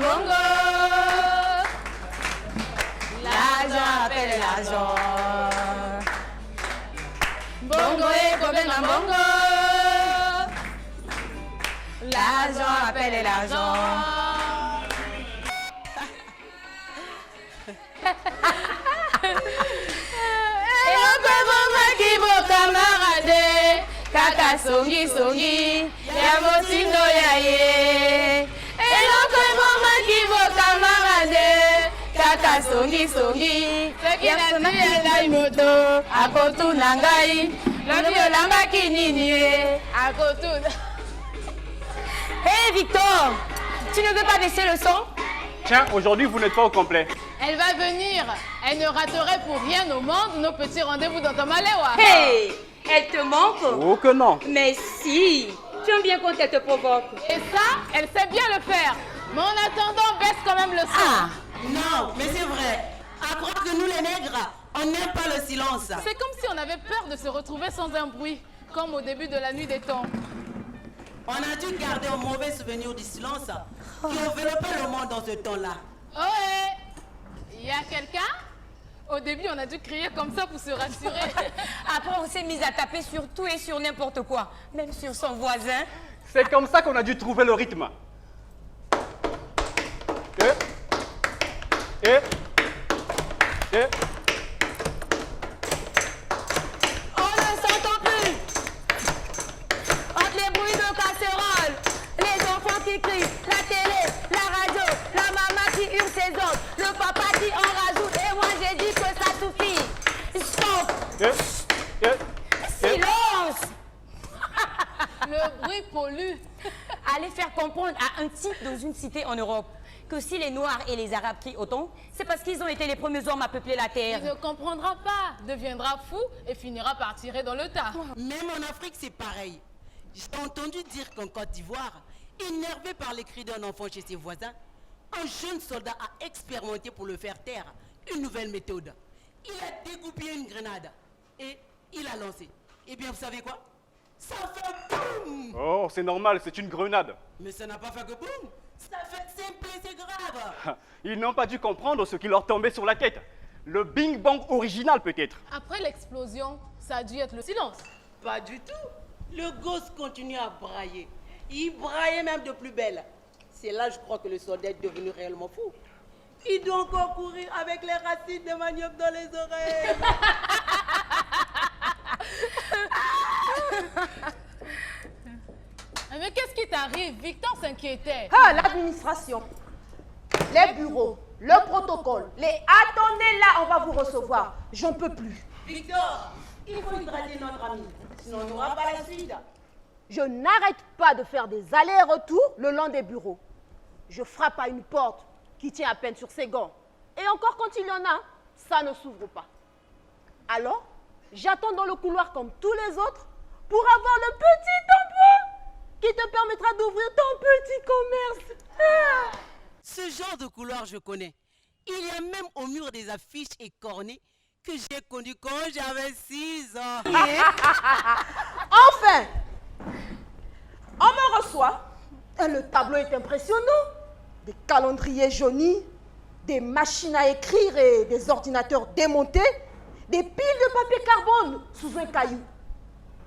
bongo. L'argent appelle l'argent. Bongo et Kobenga bongo. L'argent appelle l'argent. Kaka songi songi ya mosindo ya ye eloko mama kibo kamarade kaka songi songi ya songi moto akotu nangai lobi olamba kinini akotu. Hé Victor, tu ne veux pas baisser le son? Tiens, aujourd'hui vous n'êtes pas au complet. Elle va venir. Elle ne raterait pour rien au monde nos petits rendez-vous dans Tomalewa. Hey, elle te manque? Oh que non. Mais si, tu aimes bien quand elle te provoque. Et ça, elle sait bien le faire. Mais en attendant, baisse quand même le son. Ah, non, mais c'est vrai. À croire que nous les nègres, on n'aime pas le silence. C'est comme si on avait peur de se retrouver sans un bruit, comme au début de la nuit des temps. On a dû garder un mauvais souvenir du silence qui enveloppait le monde dans ce temps-là. Oh, il y a quelqu'un? Au début, on a dû crier comme ça pour se rassurer. Après, on s'est mis à taper sur tout et sur n'importe quoi, même sur son voisin. C'est comme ça qu'on a dû trouver le rythme. On ne s'entend plus. Entre les bruits de casserole, les enfants qui crient, la télé, la radio, la maman qui hurle ses ordres, le papa qui en rajoute, et moi j'ai dit que ça suffit. Stop. Silence. Le bruit pollue. Allez faire comprendre à un type dans une cité en Europe que si les Noirs et les Arabes crient autant, c'est parce qu'ils ont été les premiers hommes à peupler la terre. Il ne comprendra pas, deviendra fou et finira par tirer dans le tas. Même en Afrique, c'est pareil. J'ai entendu dire qu'en Côte d'Ivoire, énervé par les cris d'un enfant chez ses voisins, un jeune soldat a expérimenté pour le faire taire une nouvelle méthode. Il a dégoupillé une grenade et il a lancé. Eh bien, vous savez quoi? Ça fait boum! Oh, c'est normal, c'est une grenade. Mais ça n'a pas fait que boum! Ça fait simple et c'est grave! Ils n'ont pas dû comprendre ce qui leur tombait sur la tête. Le Bing Bang original peut-être. Après l'explosion, ça a dû être le silence. Pas du tout. Le gosse continue à brailler. Il braillait même de plus belle. C'est là, je crois, que le soldat est devenu réellement fou. Il doit encore courir avec les racines de manioc dans les oreilles. Mais qu'est-ce qui t'arrive? Victor s'inquiétait. Ah, l'administration, les bureaux, le protocole, Attendez là, on va vous recevoir. J'en peux plus. Victor, il faut hydrater notre ami. Sinon, on n'aura pas la suite. Je n'arrête pas de faire des allers-retours le long des bureaux. Je frappe à une porte qui tient à peine sur ses gants. Et encore quand il y en a, ça ne s'ouvre pas. Alors, j'attends dans le couloir comme tous les autres pour avoir le petit tampon qui te permettra d'ouvrir ton petit commerce. Ah. Ce genre de couloir, je connais. Il y a même au mur des affiches écornées que j'ai connues quand j'avais 6 ans. Enfin, on me reçoit et le tableau est impressionnant. Des calendriers jaunis, des machines à écrire et des ordinateurs démontés, des piles de papier carbone sous un caillou.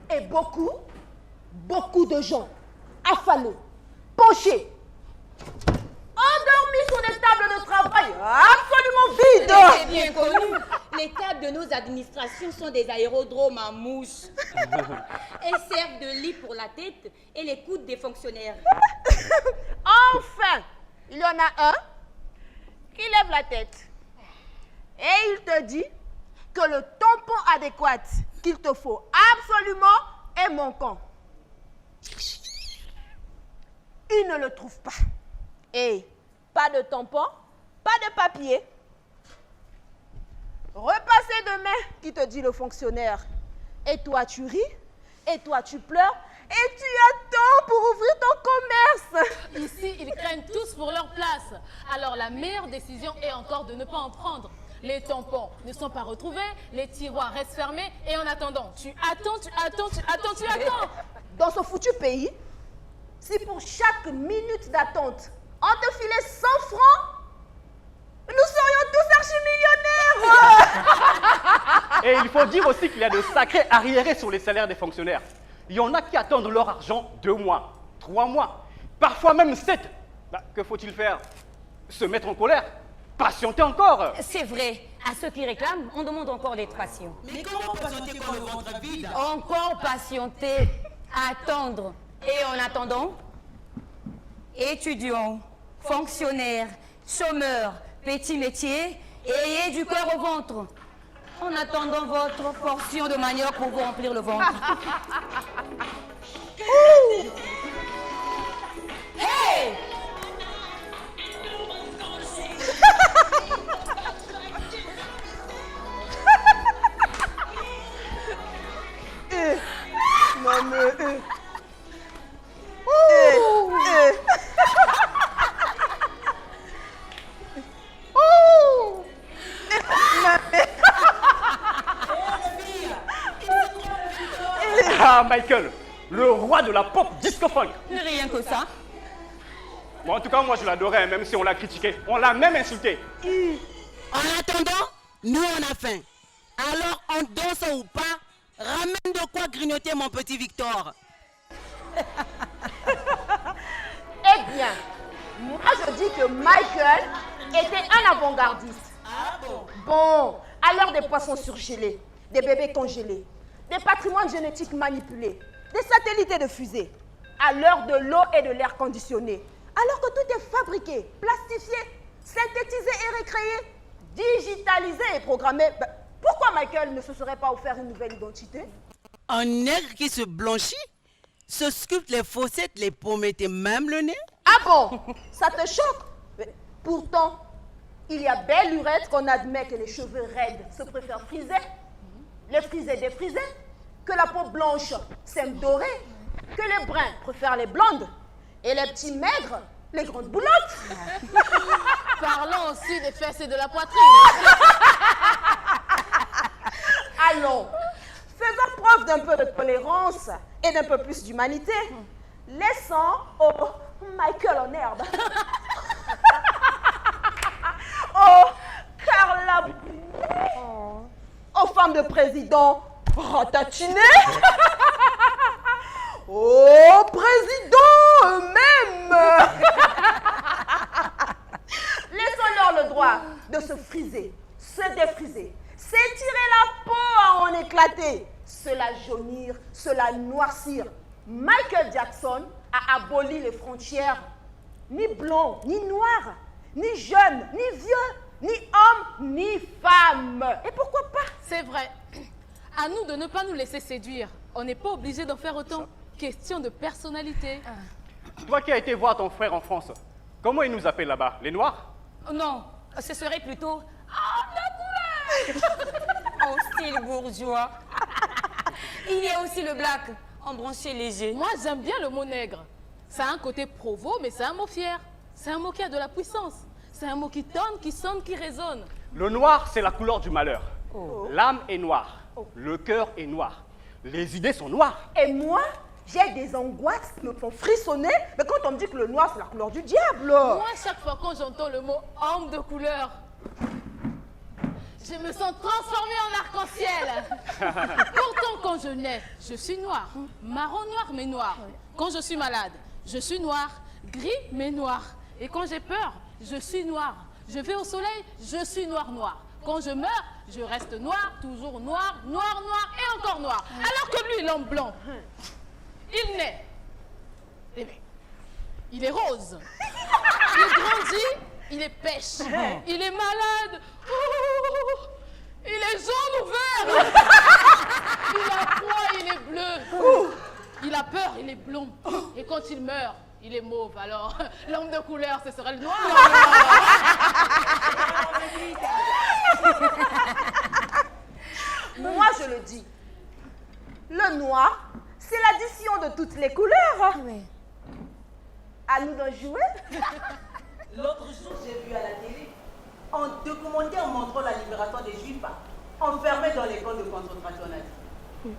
Et beaucoup de gens affalés, penchés, endormis sur des tables de travail absolument vides. C'est bien connu. Les tables de nos administrations sont des aérodromes en mouche. Elles servent de lit pour la tête et les coudes des fonctionnaires. Enfin, il y en a un qui lève la tête et il te dit que le tampon adéquat qu'il te faut absolument est manquant. Il ne le trouve pas. Et pas de tampon, pas de papier. Repassez demain, qui te dit le fonctionnaire. Et toi, tu ris, et toi, tu pleures, et tu attends pour ouvrir ton commerce. Ici, ils craignent tous pour leur place. Alors la meilleure décision est encore de ne pas en prendre. Les tampons ne sont pas retrouvés, les tiroirs restent fermés et en attendant, tu attends. Dans ce foutu pays, si pour chaque minute d'attente, on te filait 100 francs, nous serions tous archi-millionnaires. Et il faut dire aussi qu'il y a de sacrés arriérés sur les salaires des fonctionnaires. Il y en a qui attendent leur argent 2 mois, 3 mois, parfois même 7. Que faut-il faire? Se mettre en colère? Patienter encore? C'est vrai. À ceux qui réclament, on demande encore d'être patient. Mais comment patienter quand le ventre vide? Encore patienter, attendre. Et en attendant, étudiants, fonctionnaires, chômeurs, petits métiers, ayez du cœur au ventre. En attendant votre portion de manioc pour vous remplir le ventre. Hey! Non mais... Ah, Michael, le roi de la pop disco-funk. Rien que ça. Bon, en tout cas, moi, je l'adorais, même si on l'a critiqué. On l'a même insulté. En attendant, nous on a faim. Alors on danse ou pas, ramène de quoi grignoter mon petit Victor. Eh bien, moi je dis que Michael était un avant-gardiste. Ah bon? Bon, à l'heure des poissons surgelés, des bébés congelés, des patrimoines génétiques manipulés, des satellites et de fusées, à l'heure de l'eau et de l'air conditionné, alors que tout est fabriqué, plastifié, synthétisé et recréé, digitalisé et programmé, pourquoi Michael ne se serait pas offert une nouvelle identité? Un nègre qui se blanchit, se sculpte les fossettes, les pommettes et même le nez? Ah bon? Ça te choque? Mais pourtant, il y a belle lurette qu'on admet que les cheveux raides se préfèrent friser, les frisés défrisés, que la peau blanche s'aime dorée, que les bruns préfèrent les blondes, et les petits maigres, les grandes boulottes. Parlons aussi des fesses et de la poitrine. Allons, faisons preuve d'un peu de tolérance et d'un peu plus d'humanité. Laissons au Michael en herbe. Oh, Carla. Aux femmes de président ratatinées. Au président eux-mêmes. Laissons-leur le droit de se friser, se défriser, s'étirer la peau à en éclater, se la jaunir, se la noircir. Michael Jackson a aboli les frontières. Ni blanc, ni noir, ni jeune, ni vieux, ni homme, ni femme. Et pourquoi pas? C'est vrai. À nous de ne pas nous laisser séduire. On n'est pas obligé d'en faire autant. Question de personnalité. Toi qui as été voir ton frère en France, comment il nous appelle là-bas? Les Noirs? Non, ce serait plutôt la couleur. Au style bourgeois. Il y a aussi le black, en branché léger. Moi, j'aime bien le mot nègre. Ça a un côté provo, mais c'est un mot fier. C'est un mot qui a de la puissance. C'est un mot qui tonne, qui sonne, qui résonne. Le noir, c'est la couleur du malheur. L'âme est noire. Le cœur est noir. Les idées sont noires. Et moi, j'ai des angoisses qui me font frissonner. Mais quand on me dit que le noir, c'est la couleur du diable. Moi, chaque fois quand j'entends le mot homme de couleur, je me sens transformée en arc-en-ciel. Pourtant, quand je nais, je suis noire. Marron noir, mais noir. Quand je suis malade, je suis noire. Gris, mais noir. Et quand j'ai peur, je suis noire. Je vais au soleil, je suis noir. Quand je meurs, je reste noir, toujours noir, noir et encore noir. Alors que lui, l'homme blanc, il naît. Eh bien, il est rose. Il grandit, il est pêche. Il est malade. Oh, il est jaune ou vert. Il a froid, il est bleu. Il a peur, il est blond. Et quand il meurt, il est mauve. Alors, l'homme de couleur, ce serait le noir. Moi, je le dis. Le noir, c'est l'addition de toutes les couleurs. À nous d'en jouer. L'autre jour, j'ai vu à la télé un documentaire montrant la libération des Juifs enfermés dans les camps de concentration nazis.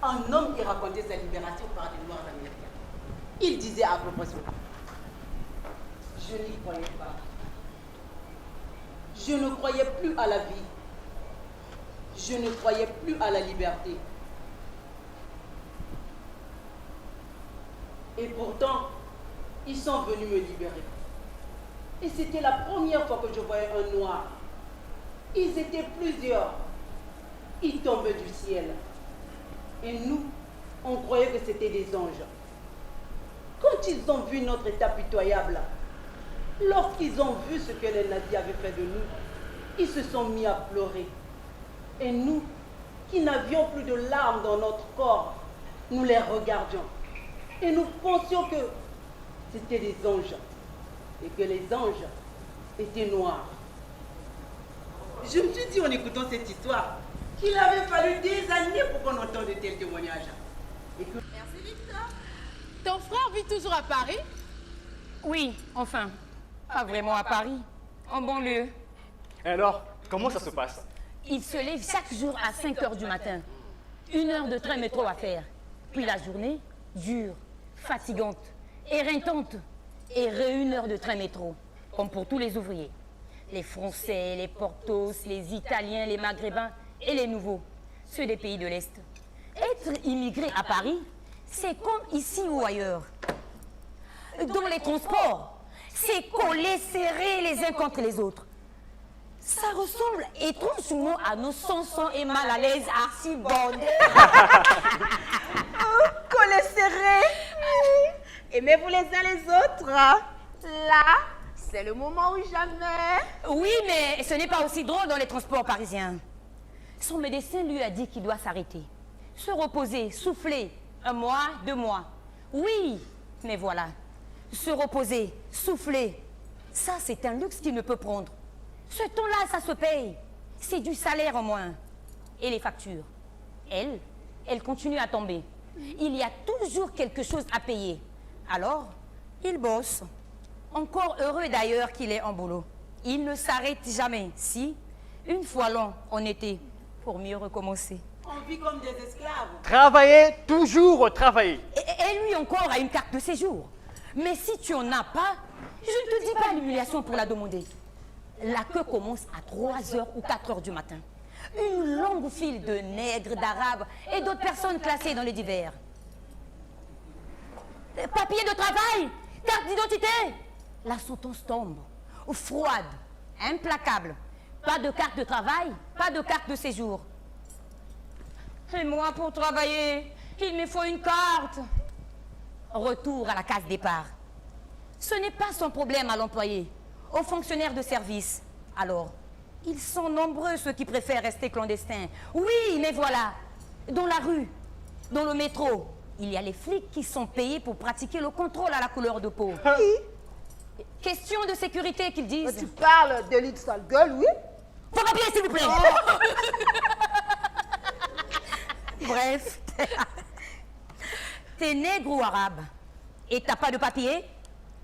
Un homme qui racontait sa libération par des Noirs américains. Il disait à propos, Je n'y croyais pas. Je ne croyais plus à la vie. Je ne croyais plus à la liberté. Et pourtant, ils sont venus me libérer. Et c'était la première fois que je voyais un noir. Ils étaient plusieurs. Ils tombaient du ciel. Et nous, on croyait que c'était des anges. Quand ils ont vu notre état pitoyable, lorsqu'ils ont vu ce que les nazis avaient fait de nous, ils se sont mis à pleurer. Et nous, qui n'avions plus de larmes dans notre corps, nous les regardions. Et nous pensions que c'était des anges. Et que les anges étaient noirs. Je me suis dit en écoutant cette histoire qu'il avait fallu des années pour qu'on entende de tels témoignages. Et que... Merci Victor. Ton frère vit toujours à Paris? Oui, enfin. Pas vraiment à Paris. En banlieue. Et alors, comment ça se passe? Il se lève chaque jour à 5 heures du matin. 1 heure de train métro à faire. Puis la journée, dure, fatigante, éreintante. Et 1 heure de train métro, comme pour tous les ouvriers. Les Français, les Portos, les Italiens, les Maghrébins et les nouveaux, ceux des pays de l'Est. Être immigré à Paris, c'est comme ici ou ailleurs. Dans les transports, c'est collé, serré les uns contre les autres. Ça ressemble étrangement à nos chansons et mal à l'aise archi-bondés. Collés serrés. Aimez-vous les uns les autres. Là, c'est le moment ou jamais. Oui, mais ce n'est pas aussi drôle dans les transports parisiens. Son médecin lui a dit qu'il doit s'arrêter, se reposer, souffler. 1 mois, 2 mois. Oui, mais voilà. Se reposer, souffler, ça c'est un luxe qu'il ne peut prendre. Ce temps-là, ça se paye. C'est du salaire en moins. Et les factures, elles continuent à tomber. Il y a toujours quelque chose à payer. Alors, il bosse. Encore heureux d'ailleurs qu'il est en boulot. Il ne s'arrête jamais. Si, une fois long en été, pour mieux recommencer. On vit comme des esclaves. Travailler, toujours travailler. Et lui encore a une carte de séjour. Mais si tu n'en as pas, je ne te dis pas l'humiliation pour la demander. La queue commence à 3 heures ou 4 heures du matin. Une longue file de nègres, d'arabes et d'autres personnes classées dans les divers. Papier de travail, carte d'identité. La sentence tombe, froide, implacable. Pas de carte de travail, pas de carte de séjour. Et moi, pour travailler, il me faut une carte. Retour à la case départ. Ce n'est pas son problème à l'employé, aux fonctionnaires de service. Alors, ils sont nombreux ceux qui préfèrent rester clandestins. Oui, mais voilà, dans la rue, dans le métro, il y a les flics qui sont payés pour pratiquer le contrôle à la couleur de peau. Question de sécurité qu'ils disent. Tu parles de l'île sale gueule, oui? Pas papier, s'il vous plaît. Bref, t'es nègre ou arabe et t'as pas de papier,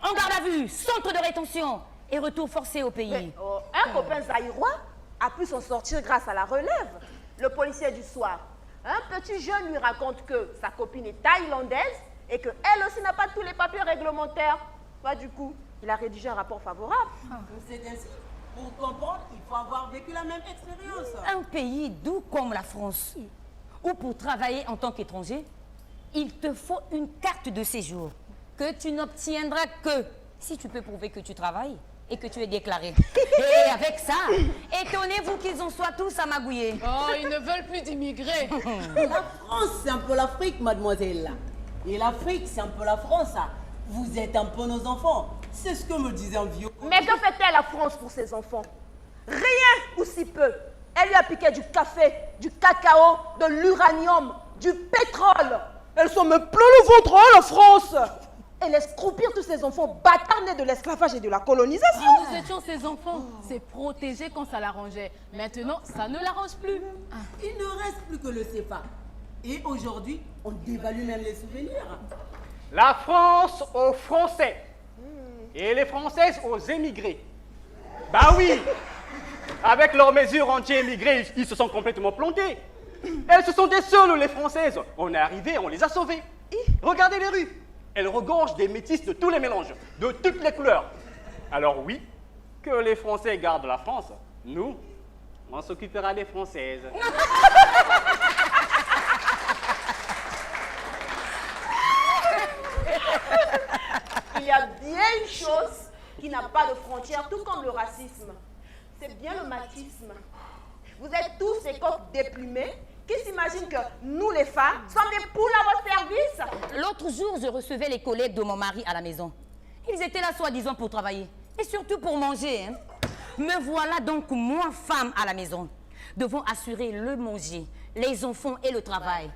en garde à vue, centre de rétention et retour forcé au pays. Mais, un copain zaïrois a pu s'en sortir grâce à la relève. Le policier du soir. Un petit jeune lui raconte que sa copine est thaïlandaise et qu'elle aussi n'a pas tous les papiers réglementaires. Bah, du coup, il a rédigé un rapport favorable. C'est ainsi. Pour comprendre, il faut avoir vécu la même expérience. Un pays doux comme la France, où pour travailler en tant qu'étranger, il te faut une carte de séjour que tu n'obtiendras que si tu peux prouver que tu travailles et que tu es déclaré. Et avec ça, étonnez-vous qu'ils en soient tous à magouiller. Oh, ils ne veulent plus d'immigrer. La France, c'est un peu l'Afrique, mademoiselle. Et l'Afrique, c'est un peu la France. Vous êtes un peu nos enfants. C'est ce que me disait un vieux. Mais que fait-elle la France pour ses enfants? Rien ou si peu. Elle lui a piqué du café, du cacao, de l'uranium, du pétrole. Elles sont me plein le ventre, hein, la France. Elle laisse croupir tous ces enfants bâtards nés de l'esclavage et de la colonisation. Nous étions ses enfants. C'est protégé quand ça l'arrangeait. Maintenant, ça ne l'arrange plus. Il ne reste plus que le CFA. Et aujourd'hui, on dévalue même les souvenirs. La France aux Français et les Françaises aux émigrés. Bah oui, avec leurs mesures anti-émigrés, ils se sont complètement plantés. Elles se sentaient seules, les Françaises. On est arrivé, on les a sauvées. Regardez les rues. Elles regorgent des métis de tous les mélanges, de toutes les couleurs. Alors oui, que les Français gardent la France. Nous, on s'occupera des Françaises. Il y a bien une chose qui n'a pas de frontières, tout comme le racisme. C'est bien le machisme. Vous êtes tous des coqs déplumés qui s'imaginent que nous, les femmes, sommes des poules à votre service. L'autre jour, je recevais les collègues de mon mari à la maison. Ils étaient là soi-disant pour travailler. Et surtout pour manger. Hein. Me voilà donc, moi, femme à la maison, devant assurer le manger, les enfants et le travail.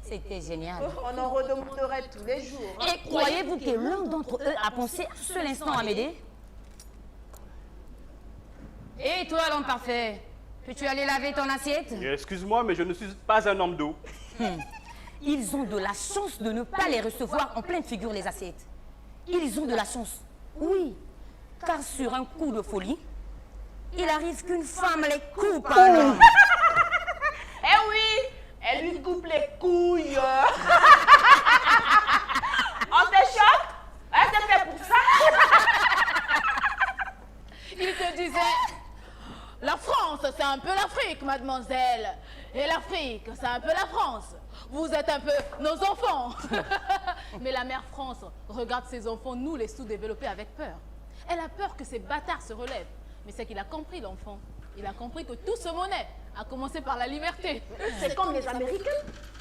C'était génial. On en redemanderait tous les jours. Hein. Et croyez-vous que l'un d'entre eux a pensé un seul instant à m'aider? Et toi, l'homme parfait, peux-tu aller laver ton assiette? Excuse-moi, mais je ne suis pas un homme d'eau. Ils ont de la chance de ne pas les recevoir en pleine figure, les assiettes. Ils ont de la chance, oui. Car sur un coup de folie, il arrive qu'une femme les coupe à un homme. Eh oui, elle lui coupe les couilles. On te choque? Elle s'est fait pour ça. Il te disait, la France, c'est un peu l'Afrique, mademoiselle. Et l'Afrique, c'est un peu la France. Vous êtes un peu nos enfants. Mais la mère France regarde ses enfants, nous les sous-développés, avec peur. Elle a peur que ces bâtards se relèvent. Mais c'est qu'il a compris, l'enfant. Il a compris que tout se monnaie, à commencer par la liberté. C'est comme les Américains.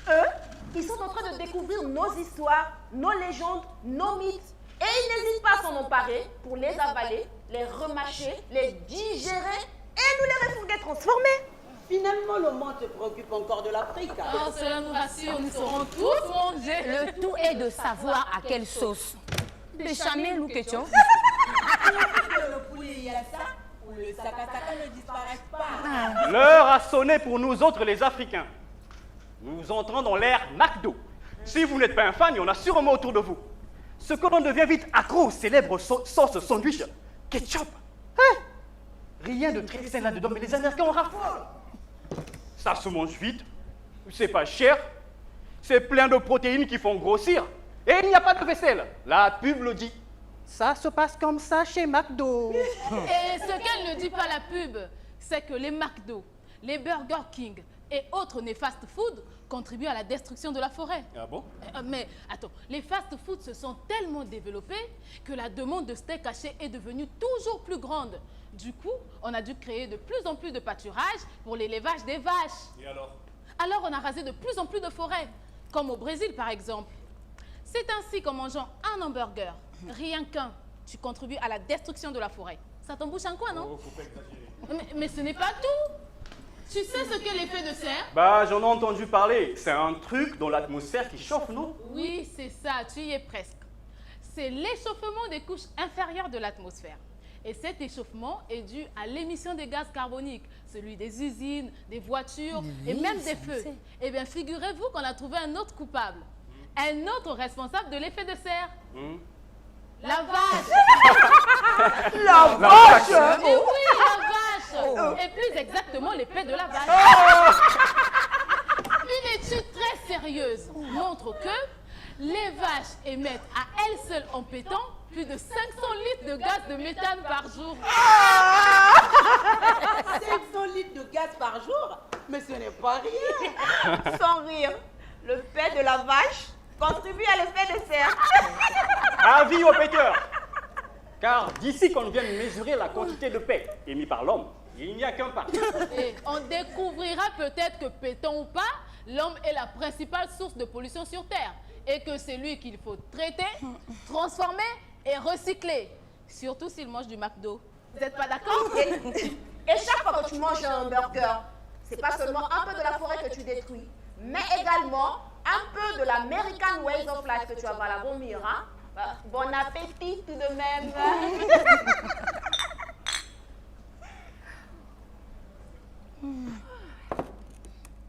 Eux, ils sont en train de découvrir nos histoires, nos légendes, nos mythes. Et ils n'hésitent pas à s'en emparer pour les avaler, les remâcher, les digérer et nous les refourguer transformés. Finalement, le monde se préoccupe encore de l'Afrique. Oh, cela nous rassure, nous saurons tous manger. Le tout est de savoir à quelle sauce. Béchamel ou ketchup? Le poulet, il y a ça, ou le saka-saka ne disparaisse pas. L'heure a sonné pour nous autres, les Africains. Nous entrons dans l'ère McDo. Si vous n'êtes pas un fan, il y en a sûrement autour de vous. Ce que l'on devient vite accro aux célèbres sauces sandwich, ketchup. Hein? Rien de très sain là-dedans, mais les Américains en raffolent. Ça se mange vite, c'est pas cher, c'est plein de protéines qui font grossir. Et il n'y a pas de vaisselle. La pub le dit. Ça se passe comme ça chez McDo. Et ce qu'elle ne dit pas, la pub, c'est que les McDo, les Burger King et autres néfastes foods contribuent à la destruction de la forêt. Ah bon? Mais attends, les fast-foods se sont tellement développés que la demande de steak haché est devenue toujours plus grande. Du coup, on a dû créer de plus en plus de pâturage pour l'élevage des vaches. Et alors? Alors, on a rasé de plus en plus de forêts, comme au Brésil par exemple. C'est ainsi qu'en mangeant un hamburger, rien qu'un, tu contribues à la destruction de la forêt. Ça t'embouche un coin, non? Oh, faut pas exagérer. Mais ce n'est pas tout. Tu sais ce qu'est l'effet de serre? Bah, j'en ai entendu parler. C'est un truc dans l'atmosphère qui chauffe, non? Oui, c'est ça, tu y es presque. C'est l'échauffement des couches inférieures de l'atmosphère. Et cet échauffement est dû à l'émission des gaz carboniques, celui des usines, des voitures et même des feux. Eh bien, figurez-vous qu'on a trouvé un autre coupable, un autre responsable de l'effet de serre. La vache. La vache. Et oui, la vache. Et plus exactement l'épée de la vache. Une étude très sérieuse montre que les vaches émettent à elles seules en pétant plus de 500 litres de gaz de méthane par jour. 500 litres de gaz par jour? Mais ce n'est pas rien. Sans rire, le fait de la vache contribue à l'effet de serre. Avis aux péteurs. Car d'ici qu'on vienne mesurer la quantité de paix émise par l'homme, il n'y a qu'un pas. Et on découvrira peut-être que, pétant ou pas, l'homme est la principale source de pollution sur Terre. Et que c'est lui qu'il faut traiter, transformer et recycler. Surtout s'il mange du McDo. Vous n'êtes pas d'accord? Et chaque fois que tu manges un hamburger, c'est pas seulement un peu de la forêt que tu détruis, mais également un peu de l'American Ways of Life que tu vas la vomir. Hein? Bon appétit tout de même.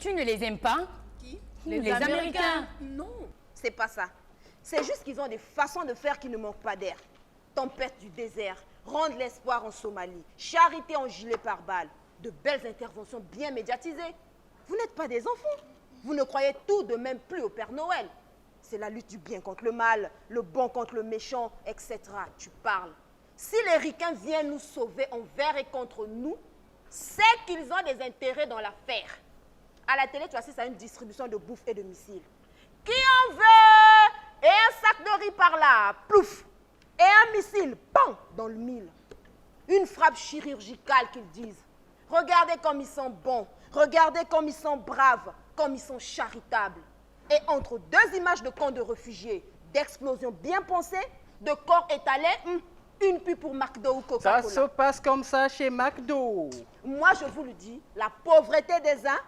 Tu ne les aimes pas? Qui? Les Américains. Non, c'est pas ça. C'est juste qu'ils ont des façons de faire qui ne manquent pas d'air. Tempête du désert, rendre l'espoir en Somalie, charité en gilet pare-balles, de belles interventions bien médiatisées. Vous n'êtes pas des enfants. Vous ne croyez tout de même plus au Père Noël. C'est la lutte du bien contre le mal, le bon contre le méchant, etc. Tu parles. Si les ricains viennent nous sauver envers et contre nous, c'est qu'ils ont des intérêts dans l'affaire. À la télé, tu assistes à une distribution de bouffe et de missiles. Qui en veut? Et un sac de riz par là, plouf. Et un missile, pan, dans le mille. Une frappe chirurgicale qu'ils disent. Regardez comme ils sont bons, regardez comme ils sont braves, comme ils sont charitables. Et entre deux images de camps de réfugiés, d'explosions bien pensées, de corps étalés, une pub pour McDo ou Coca-Cola. Ça se passe comme ça chez McDo. Moi, je vous le dis, la pauvreté des uns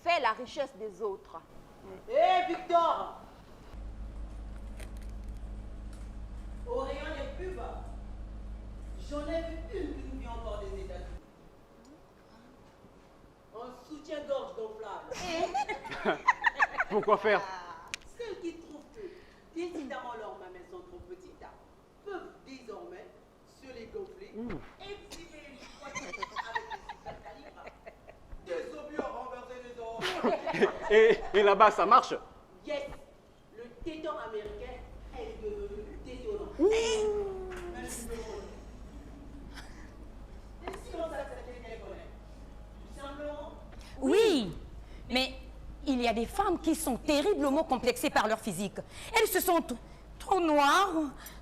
fait la richesse des autres. Hé, Victor! Au rayon des pubs, j'en ai vu une qui nous vient encore des États-Unis. En soutien-gorge gonflable. Pourquoi faire? Celles qui trouvent que, décidément, leurs mamelles sont trop petites, peuvent désormais se les gonfler et tirer les poignets avec des super calibres. Des obus à renverser des autres. Et là-bas, ça marche? Yes, le téton américain est devenu détonnant. Même si le monde. Et si on s'acceptait bien connaître, tout simplement. Oui, mais il y a des femmes qui sont terriblement complexées par leur physique. Elles se sentent trop noires,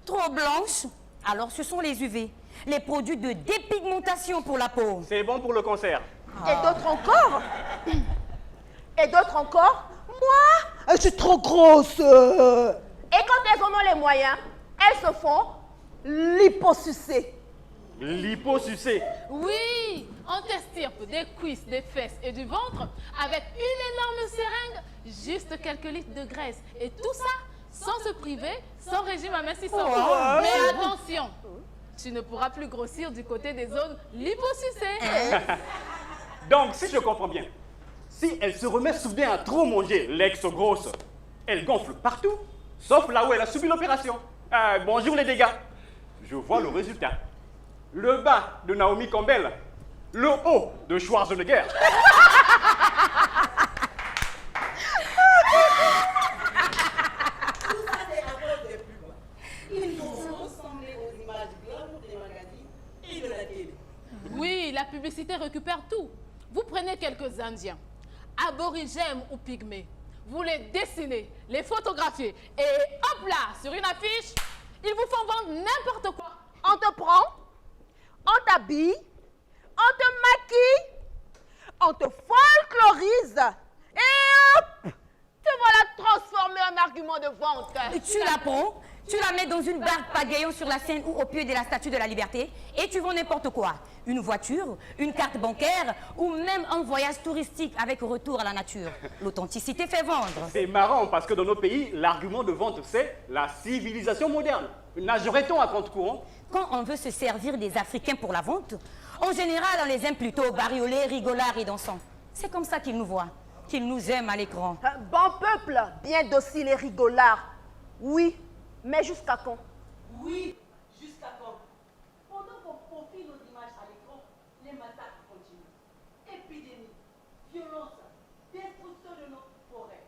trop blanches. Alors ce sont les UV, les produits de dépigmentation pour la peau. C'est bon pour le cancer. Et d'autres encore? Et d'autres encore? Moi, je suis trop grosse. Et quand elles en ont les moyens, elles se font liposucer. Liposucé. Oui, on t'estirpe des cuisses, des fesses et du ventre avec une énorme seringue, juste quelques litres de graisse. Et tout ça sans se priver, sans régime amincissant. Mais attention, tu ne pourras plus grossir du côté des zones liposucées. Donc, si je comprends bien, si elle se remet soudain à trop manger l'ex-grosse, elle gonfle partout, sauf là où elle a subi l'opération. Bonjour les dégâts. Je vois le résultat. Le bas de Naomi Campbell, le haut de Schwarzenegger. Tout ça, c'est à cause des pubs. Ils nous ont ressemblé aux images glamour des magazines et de la télé. Oui, la publicité récupère tout. Vous prenez quelques Indiens, aborigènes ou pygmées, vous les dessinez, les photographiez et hop là, sur une affiche, ils vous font vendre n'importe quoi. On te prend, on t'habille, on te maquille, on te folklorise et hop, te voilà transformé en argument de vente. Et tu la prends, tu la mets dans une barque pagayant sur la Seine ou au pied de la Statue de la Liberté et tu vends n'importe quoi. Une voiture, une carte bancaire ou même un voyage touristique avec retour à la nature. L'authenticité fait vendre. C'est marrant parce que dans nos pays, l'argument de vente, c'est la civilisation moderne. Nagerait-on à compte courant? Quand on veut se servir des Africains pour la vente, en général, on les aime plutôt bariolés, rigolards et dansants. C'est comme ça qu'ils nous voient, qu'ils nous aiment à l'écran. Bon peuple, bien docile et rigolard. Oui, mais jusqu'à quand? Oui, jusqu'à quand? Pendant qu'on profile nos images à l'écran, les massacres continuent. Épidémies, violences, destruction de nos forêts,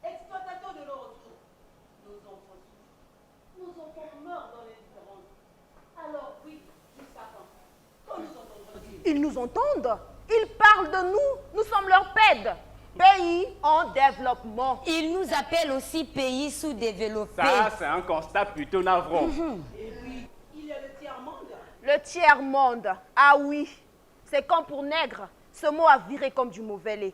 exploitation de nos ressources. Nos enfants souffrent. Nos enfants meurent dans l'indifférence. Alors oui, jusqu'à quand? Quand nous entendrons dire. Ils nous entendent. Ils parlent de nous. Nous sommes leurs paides. Pays en développement. Ils nous appellent aussi pays sous-développés. Ça, c'est un constat plutôt navrant. Et puis, il y a le tiers-monde. Le tiers-monde. Ah oui. C'est comme pour nègre. Ce mot a viré comme du mauvais lait.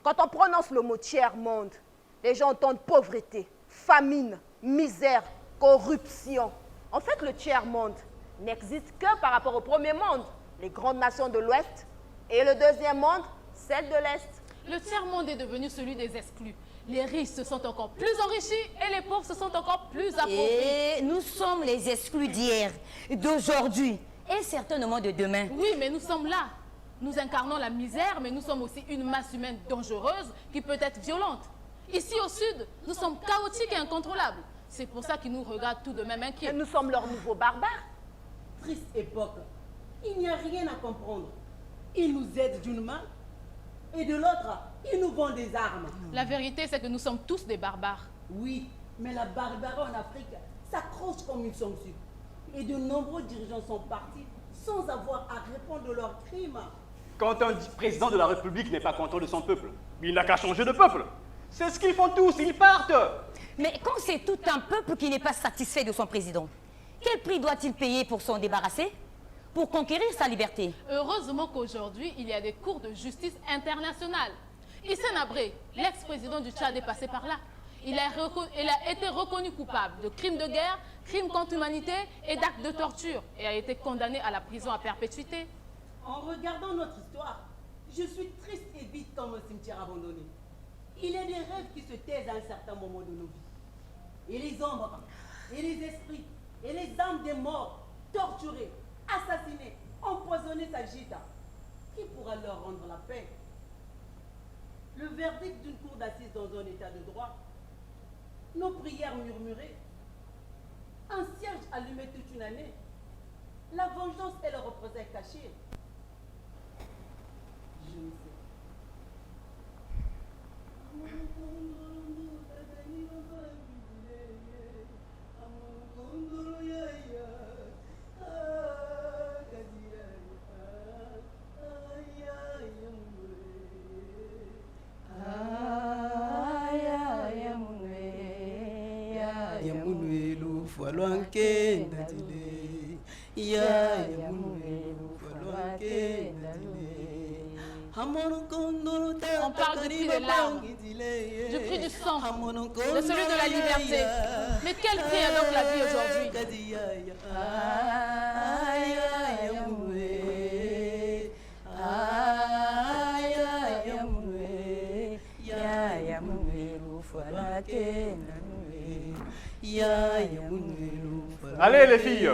Quand on prononce le mot tiers-monde, les gens entendent pauvreté, famine, misère, corruption. En fait, le tiers-monde n'existe que par rapport au premier monde, les grandes nations de l'Ouest, et le deuxième monde, celle de l'Est. Le tiers-monde est devenu celui des exclus. Les riches se sont encore plus enrichis et les pauvres se sont encore plus appauvris. Et nous sommes les exclus d'hier, d'aujourd'hui et certainement de demain. Oui, mais nous sommes là. Nous incarnons la misère, mais nous sommes aussi une masse humaine dangereuse qui peut être violente. Ici au sud, nous sommes chaotiques et incontrôlables. C'est pour ça qu'ils nous regardent tout de même Et inquiets. nous sommes leurs nouveaux barbares. Triste époque. Il n'y a rien à comprendre. Ils nous aident d'une main et de l'autre, ils nous vendent des armes. La vérité, c'est que nous sommes tous des barbares. Oui, mais la barbarie en Afrique s'accroche comme une sangsue. Et de nombreux dirigeants sont partis sans avoir à répondre de leurs crimes. Quand un président de la République n'est pas content de son peuple, il n'a qu'à changer de peuple. C'est ce qu'ils font tous, ils partent. Mais quand c'est tout un peuple qui n'est pas satisfait de son président, quel prix doit-il payer pour s'en débarrasser? Pour conquérir sa liberté? Heureusement qu'aujourd'hui, il y a des cours de justice internationale. Hissène Habré, l'ex-président du Tchad, est passé par là. Il a été reconnu coupable de crimes de guerre, crimes contre l'humanité et d'actes de torture et a été condamné à la prison à perpétuité. En regardant notre histoire, je suis triste et vide comme un cimetière abandonné. Il y a des rêves qui se taisent à un certain moment de nos vies. Et les ombres, et les esprits, et les âmes des morts, torturés, assassinés, empoisonnés s'agitent. Qui pourra leur rendre la paix? Le verdict d'une cour d'assises dans un état de droit, nos prières murmurées, un siège allumé toute une année, la vengeance et le représailles cachées. Je ne sais. On parle du prix des larmes, du prix du sang, de celui de la liberté. Mais quel prix a donc la vie aujourd'hui? Allez les filles,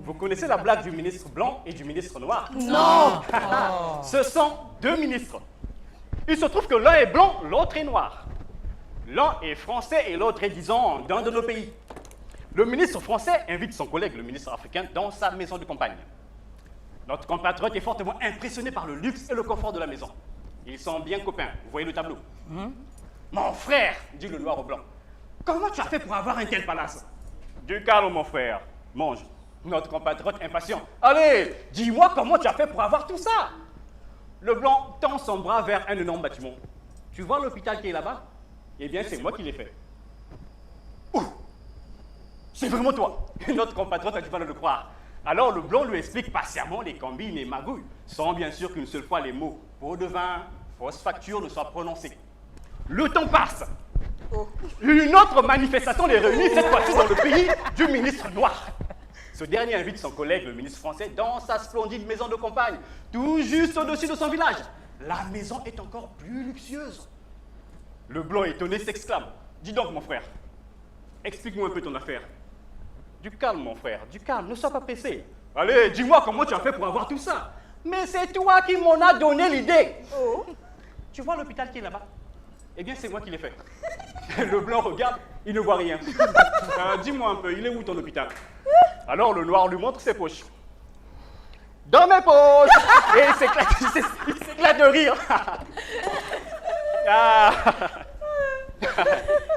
vous connaissez la blague du ministre blanc et du ministre noir? Non. Ce sont deux ministres. Il se trouve que l'un est blanc, l'autre est noir. L'un est français et l'autre est, disons, d'un de nos pays. Le ministre français invite son collègue, le ministre africain, dans sa maison de campagne. Notre compatriote est fortement impressionné par le luxe et le confort de la maison. Ils sont bien copains, vous voyez le tableau. Mon frère, dit le noir au blanc, comment tu as fait pour avoir un tel palace? Du calme, mon frère, mange. Notre compatriote impatient. Allez, dis-moi comment tu as fait pour avoir tout ça? Le blanc tend son bras vers un énorme bâtiment. Tu vois l'hôpital qui est là-bas? Eh bien, c'est moi qui l'ai fait. Ouh! C'est vraiment toi! Notre compatriote a du mal à le croire. Alors le blanc lui explique patiemment les combines et magouilles, sans bien sûr qu'une seule fois les mots pot de vin, fausse facture ne soient prononcés. Le temps passe. Une autre manifestation les réunit, cette fois-ci dans le pays du ministre noir. Ce dernier invite son collègue, le ministre français, dans sa splendide maison de campagne, tout juste au-dessus de son village. La maison est encore plus luxueuse. Le blanc étonné s'exclame. Dis donc, mon frère, explique-moi un peu ton affaire. Du calme, mon frère, du calme, ne sois pas pressé. Allez, dis-moi comment tu as fait pour avoir tout ça. Mais c'est toi qui m'en as donné l'idée. Oh. Tu vois l'hôpital qui est là-bas? Eh bien, c'est moi qui l'ai fait. Le blanc regarde, il ne voit rien. Dis-moi un peu, il est où ton hôpital? Alors le noir lui montre ses poches. Dans mes poches. Et il s'éclate de rire.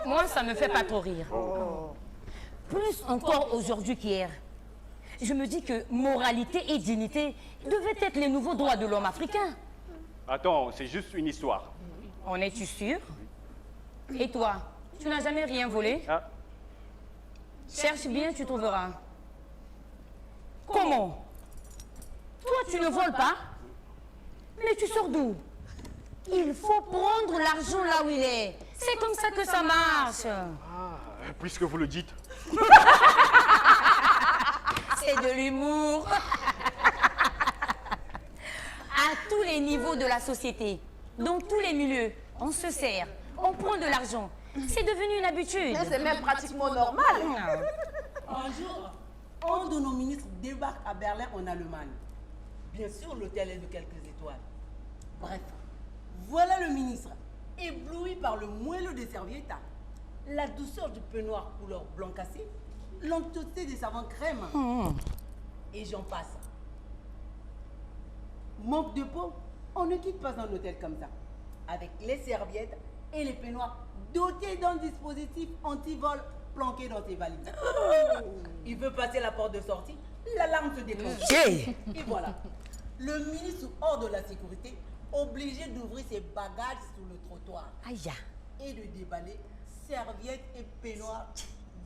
Moi, ça me fait pas trop rire. Plus encore aujourd'hui qu'hier. Je me dis que moralité et dignité devaient être les nouveaux droits de l'homme africain. Attends, c'est juste une histoire. En es-tu sûr? Et toi, tu n'as jamais rien volé? Cherche bien, tu trouveras. Comment? Toi, tu ne voles pas? Mais tu sors d'où? Il faut prendre l'argent là où il est. C'est comme ça que ça marche. Puisque vous le dites. C'est de l'humour. À tous les niveaux de la société, dans tous les milieux, on se sert, on prend de l'argent. C'est devenu une habitude. Mais c'est même pratiquement normal. Un jour, un de nos ministres débarque à Berlin en Allemagne. Bien sûr, l'hôtel est de quelques étoiles. Bref, voilà le ministre, ébloui par le moelleux des serviettes, la douceur du peignoir couleur blanc cassé, l'onctuosité des savants crème. Et j'en passe. Manque de peau, on ne quitte pas un hôtel comme ça. Avec les serviettes et les peignoirs dotés d'un dispositif anti-vol planqués dans ses valises. Il veut passer la porte de sortie, l'alarme se déclenche. Hey. Et voilà, le ministre hors de la sécurité, obligé d'ouvrir ses bagages sur le trottoir Aïe. et de déballer serviettes et peignoirs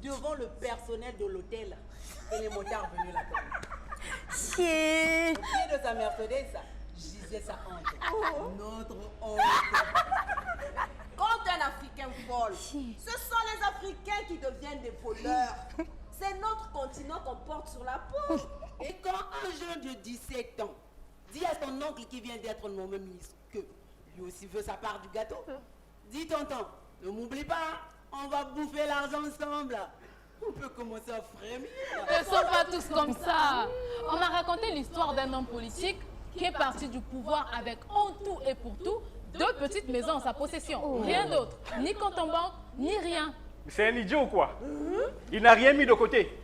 devant le personnel de l'hôtel et les motards venus l'attendre. Chier. Au pied de sa Mercedes, gisait sa honte. Notre honte. Quand un Africain vole, ce sont les Africains qui deviennent des voleurs. C'est notre continent qu'on porte sur la peau. Et quand un jeune de 17 ans dit à son oncle qui vient d'être nommé ministre que lui aussi veut sa part du gâteau, dis tonton, ne m'oublie pas, on va bouffer l'argent ensemble. On peut commencer à frémir. Ne sont pas tous comme ça. On m'a raconté l'histoire d'un homme politique qui est parti du pouvoir avec en tout et pour tout 2 petites maisons en sa possession. Rien d'autre. Ni compte en banque, ni rien. C'est un idiot ou quoi? Il n'a rien mis de côté.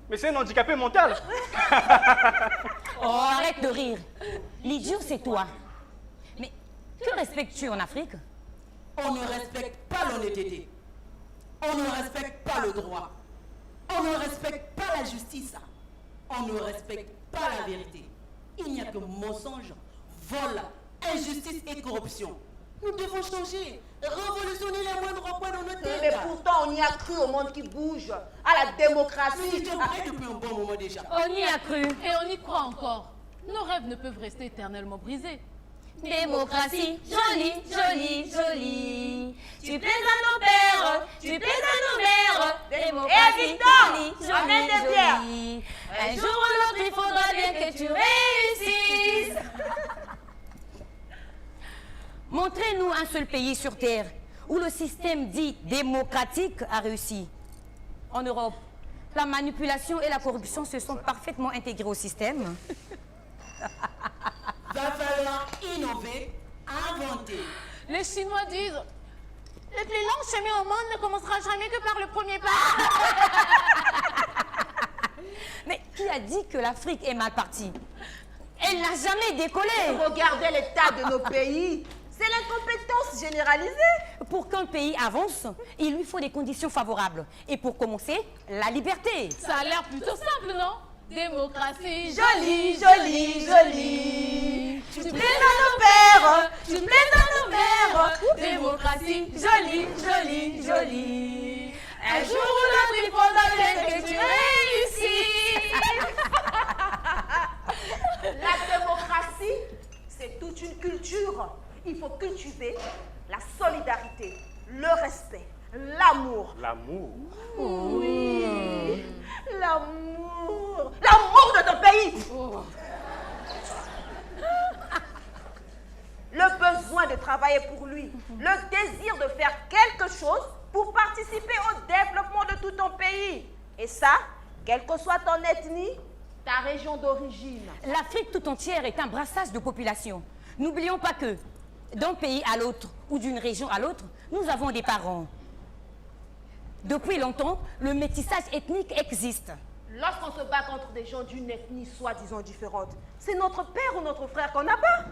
Mais c'est un handicapé mental. Oh, arrête de rire. L'idiot, c'est toi. Mais que respectes-tu en Afrique? On ne respecte pas l'honnêteté. On ne respecte pas le droit. On ne respecte pas la justice. On ne respecte pas la vérité. Il n'y a que mensonge, vol, injustice et corruption. Nous devons changer, révolutionner les moindres points dans notre Mais terre. pourtant, on y a cru au monde qui bouge, à la démocratie. Nous étions prêts depuis un bon moment déjà. On y a cru. Et on y croit encore. Nos rêves ne peuvent rester éternellement brisés. Démocratie, jolie, jolie, jolie. Tu plais à nos pères, tu plais à nos mères. Démocratie, Victor, jolie, amène jolie, des bières. jolie. Un jour ou l'autre, il faudra bien que tu réussisses. Montrez-nous un seul pays sur Terre où le système dit démocratique a réussi. En Europe, la manipulation et la corruption se sont parfaitement intégrés au système. Va falloir innover, inventer. Les Chinois disent le plus long chemin au monde ne commencera jamais que par le premier pas. Mais qui a dit que l'Afrique est mal partie? Elle n'a jamais décollé. Regardez l'état de nos pays. C'est l'incompétence généralisée. Pour qu'un pays avance, il lui faut des conditions favorables. Et pour commencer, la liberté. Ça a l'air plutôt simple, non? Démocratie, Jolie, jolie, jolie. Tu Tu plais plais à nos pères, tu plais à nos mères. Démocratie, jolie, jolie, jolie. Un jour ou l'autre, il faudra bien que tu réussisses. La démocratie, c'est toute une culture. Il faut cultiver la solidarité, le respect, l'amour. L'amour. Oui, l'amour. L'amour de ton pays. Le besoin de travailler pour lui, le désir de faire quelque chose pour participer au développement de tout ton pays. Et ça, quelle que soit ton ethnie, ta région d'origine. L'Afrique tout entière est un brassage de population. N'oublions pas que d'un pays à l'autre ou d'une région à l'autre, nous avons des parents. Depuis longtemps, le métissage ethnique existe. Lorsqu'on se bat contre des gens d'une ethnie soi-disant différente, c'est notre père ou notre frère qu'on abat,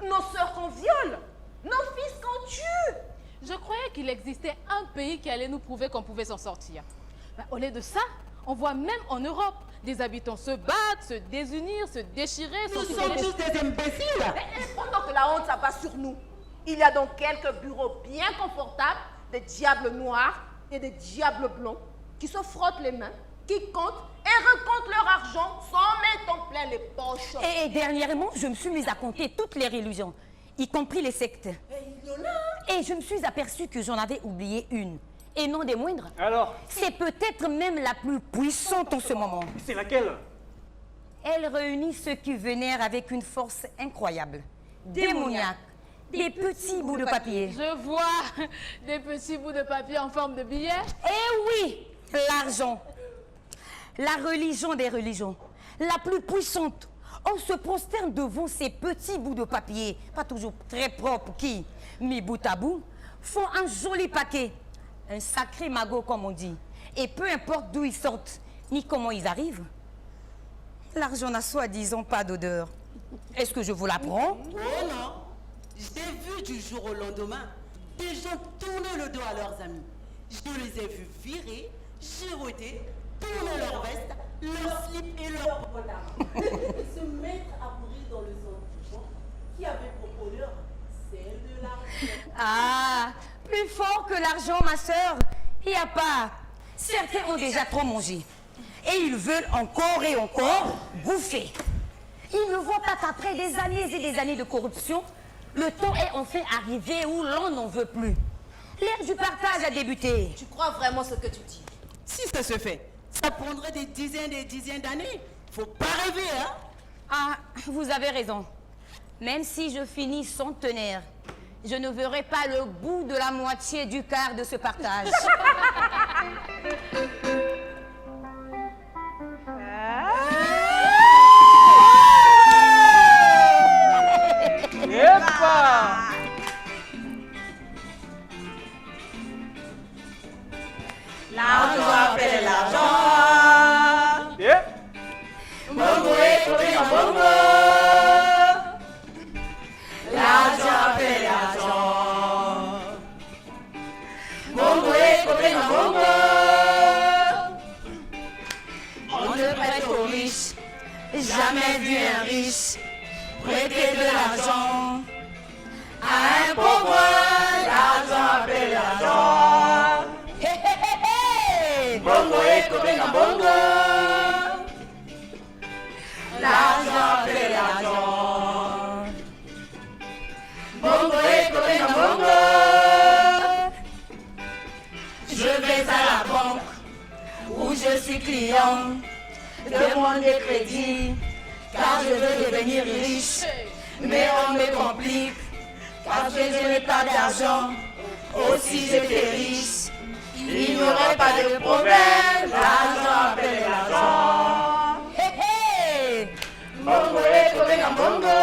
nos sœurs qu'on viole, nos fils qu'on tue. Je croyais qu'il existait un pays qui allait nous prouver qu'on pouvait s'en sortir. Ben, au lieu de ça, on voit même en Europe des habitants se battre, se désunir, se déchirer. Nous sommes tous des imbéciles. Et pendant que la honte s'abat sur nous, il y a donc quelques bureaux bien confortables, des diables noirs et des diables blancs qui se frottent les mains, qui comptent et recomptent leur argent sans mettre en plein les poches. Et dernièrement, je me suis mise à compter toutes les religions, y compris les sectes. Et je me suis aperçue que j'en avais oublié une. Et non des moindres. Alors, C'est peut-être même la plus puissante en ce moment. c'est laquelle? Elle réunit ceux qui vénèrent avec une force incroyable. Démoniaque. Des petits bouts de papier. Je vois des petits bouts de papier en forme de billets. Eh oui, l'argent. La religion des religions. La plus puissante. On se prosterne devant ces petits bouts de papier, pas toujours très propres, qui, mis bout à bout, font un joli paquet. Un sacré magot, comme on dit. Et peu importe d'où ils sortent, ni comment ils arrivent, l'argent n'a soi-disant pas d'odeur. Est-ce que je vous l'apprends? Oh non. J'ai vu du jour au lendemain des gens tourner le dos à leurs amis Je les ai vus virer, giroter, tourner leur veste, leur slip et leur pantalon. Et se mettre à courir dans le sang du champ qui avait pour honneur celle de l'argent. Ah, plus fort que l'argent, ma sœur, il n'y a pas. Certains ont déjà trop mangé. Et ils veulent encore et encore bouffer. Ils ne voient pas qu'après des années et des années de corruption, le temps est enfin arrivé où l'on n'en veut plus. L'ère du partage a débuté. Tu crois vraiment ce que tu dis? Si ça se fait, ça prendrait des dizaines d'années. Faut pas rêver, hein? Ah, vous avez raison. Même si je finis centenaire, je ne verrai pas le bout de la moitié du quart de ce partage. Yepa! L'argent appelle l'argent. Yep. Bongo et Corinne Bongo. L'argent appelle l'argent. Bongo et Corinne Bongo. On ne prête aux riches, jamais vu un riche prêter de l'argent à un pauvre. L'argent appelle l'argent. Hé, hé, hé, hé. Bongo et Corinne Bongo. L'argent appelle l'argent. Bongo et Corinne Bongo. Je vais à la banque où je suis client, demander crédit, car je veux devenir riche. Mais on me complique, parce que je n'ai pas d'argent. Aussi j'étais riche, il n'y aurait pas de problème. L'argent appelle l'argent. Hé hé! Bongo et Corinne Bongo.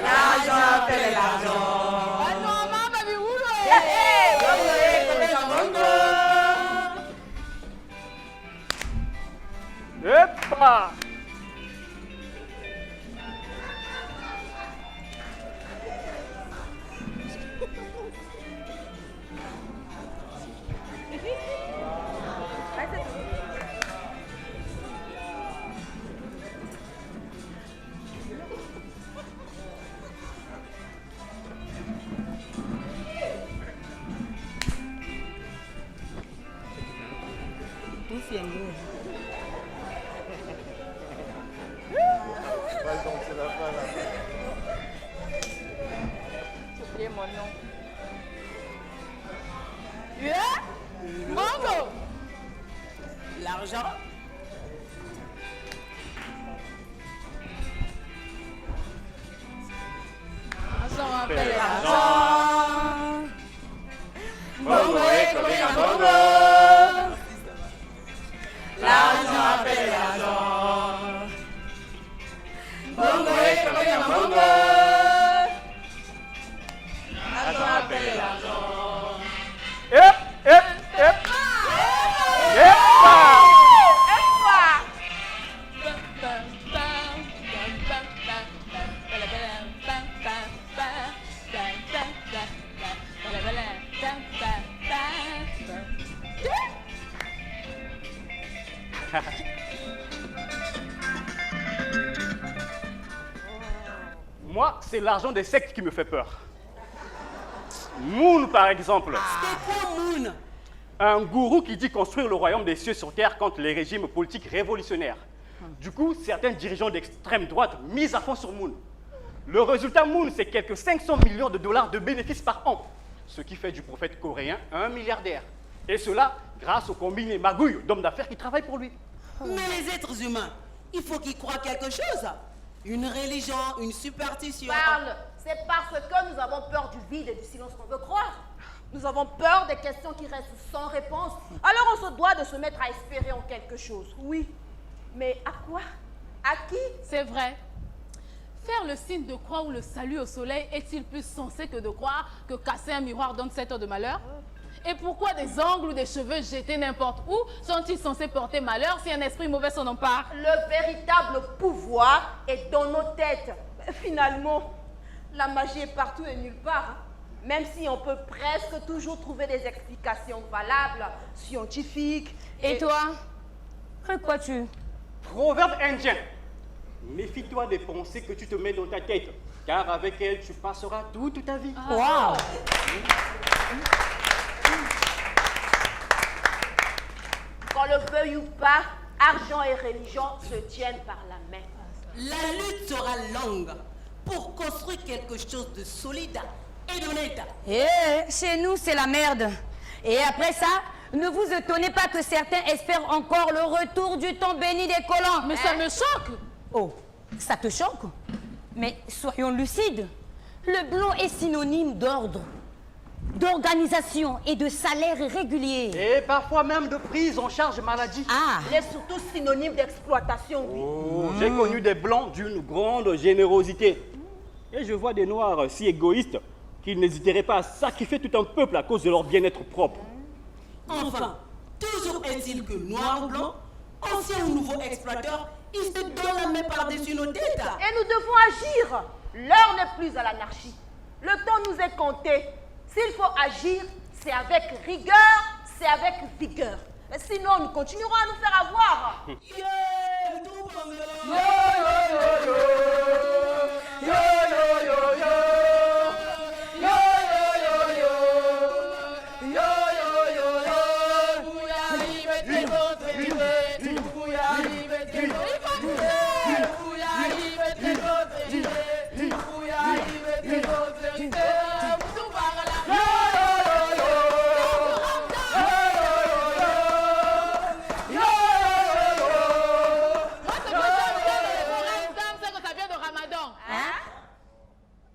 L'argent appelle l'argent. Bongo et Corinne Bongo. Yepa! J'ai oublié mon nom. Bongo. L'argent. L'argent appelle L'argent. l'argent. Bongo et Corinne Bongo. L'argent appelle l'argent. Bongo et Corinne Bongo. L'argent appelle l'argent. Yep, yep, yep. Yepa! Moi, c'est l'argent des sectes qui me fait peur. Moon, par exemple. C'est quoi Moon? Un gourou qui dit construire le royaume des cieux sur terre contre les régimes politiques révolutionnaires. Du coup, certains dirigeants d'extrême droite misent à fond sur Moon. Le résultat Moon, c'est quelques 500 millions de dollars de bénéfices par an, ce qui fait du prophète coréen un milliardaire. Et cela grâce aux combinés magouilles d'hommes d'affaires qui travaillent pour lui. Mais les êtres humains, il faut qu'ils croient quelque chose. Une religion, une superstition. Parle. C'est parce que nous avons peur du vide et du silence qu'on veut croire. Nous avons peur des questions qui restent sans réponse. Alors on se doit de se mettre à espérer en quelque chose. Oui. Mais à quoi? À qui? C'est vrai. Faire le signe de croix ou le salut au soleil est-il plus sensé que de croire que casser un miroir donne 7 heures de malheur? Et pourquoi des ongles ou des cheveux jetés n'importe où sont-ils censés porter malheur si un esprit mauvais s'en empare? Le véritable pouvoir est dans nos têtes. Finalement, la magie est partout et nulle part. Même si on peut presque toujours trouver des explications valables, scientifiques. Et toi? Que crois-tu? Proverbe indien. Méfie-toi des pensées que tu te mets dans ta tête, car avec elles, tu passeras toute ta vie. Waouh! Qu'on le veuille ou pas, argent et religion se tiennent par la main. La lutte sera longue pour construire quelque chose de solide et d'honnête. Chez nous, c'est la merde. Et après ça, ne vous étonnez pas que certains espèrent encore le retour du temps béni des colons. Mais ça me choque. Oh, ça te choque? Mais soyons lucides. Le blanc est synonyme d'ordre, d'organisation et de salaire régulier. Et parfois même de prise en charge maladie. Ah, Il est surtout synonyme d'exploitation. Oui. Oh, j'ai connu des blancs d'une grande générosité. Et je vois des noirs si égoïstes qu'ils n'hésiteraient pas à sacrifier tout un peuple à cause de leur bien-être propre. Enfin, toujours est-il que noir ou blanc, ancien ou nouveau exploiteur, ils se donnent la main par-dessus nos têtes. Et nous devons agir. L'heure n'est plus à l'anarchie. Le temps nous est compté. S'il faut agir, c'est avec rigueur, c'est avec vigueur. Mais sinon, nous continuerons à nous faire avoir.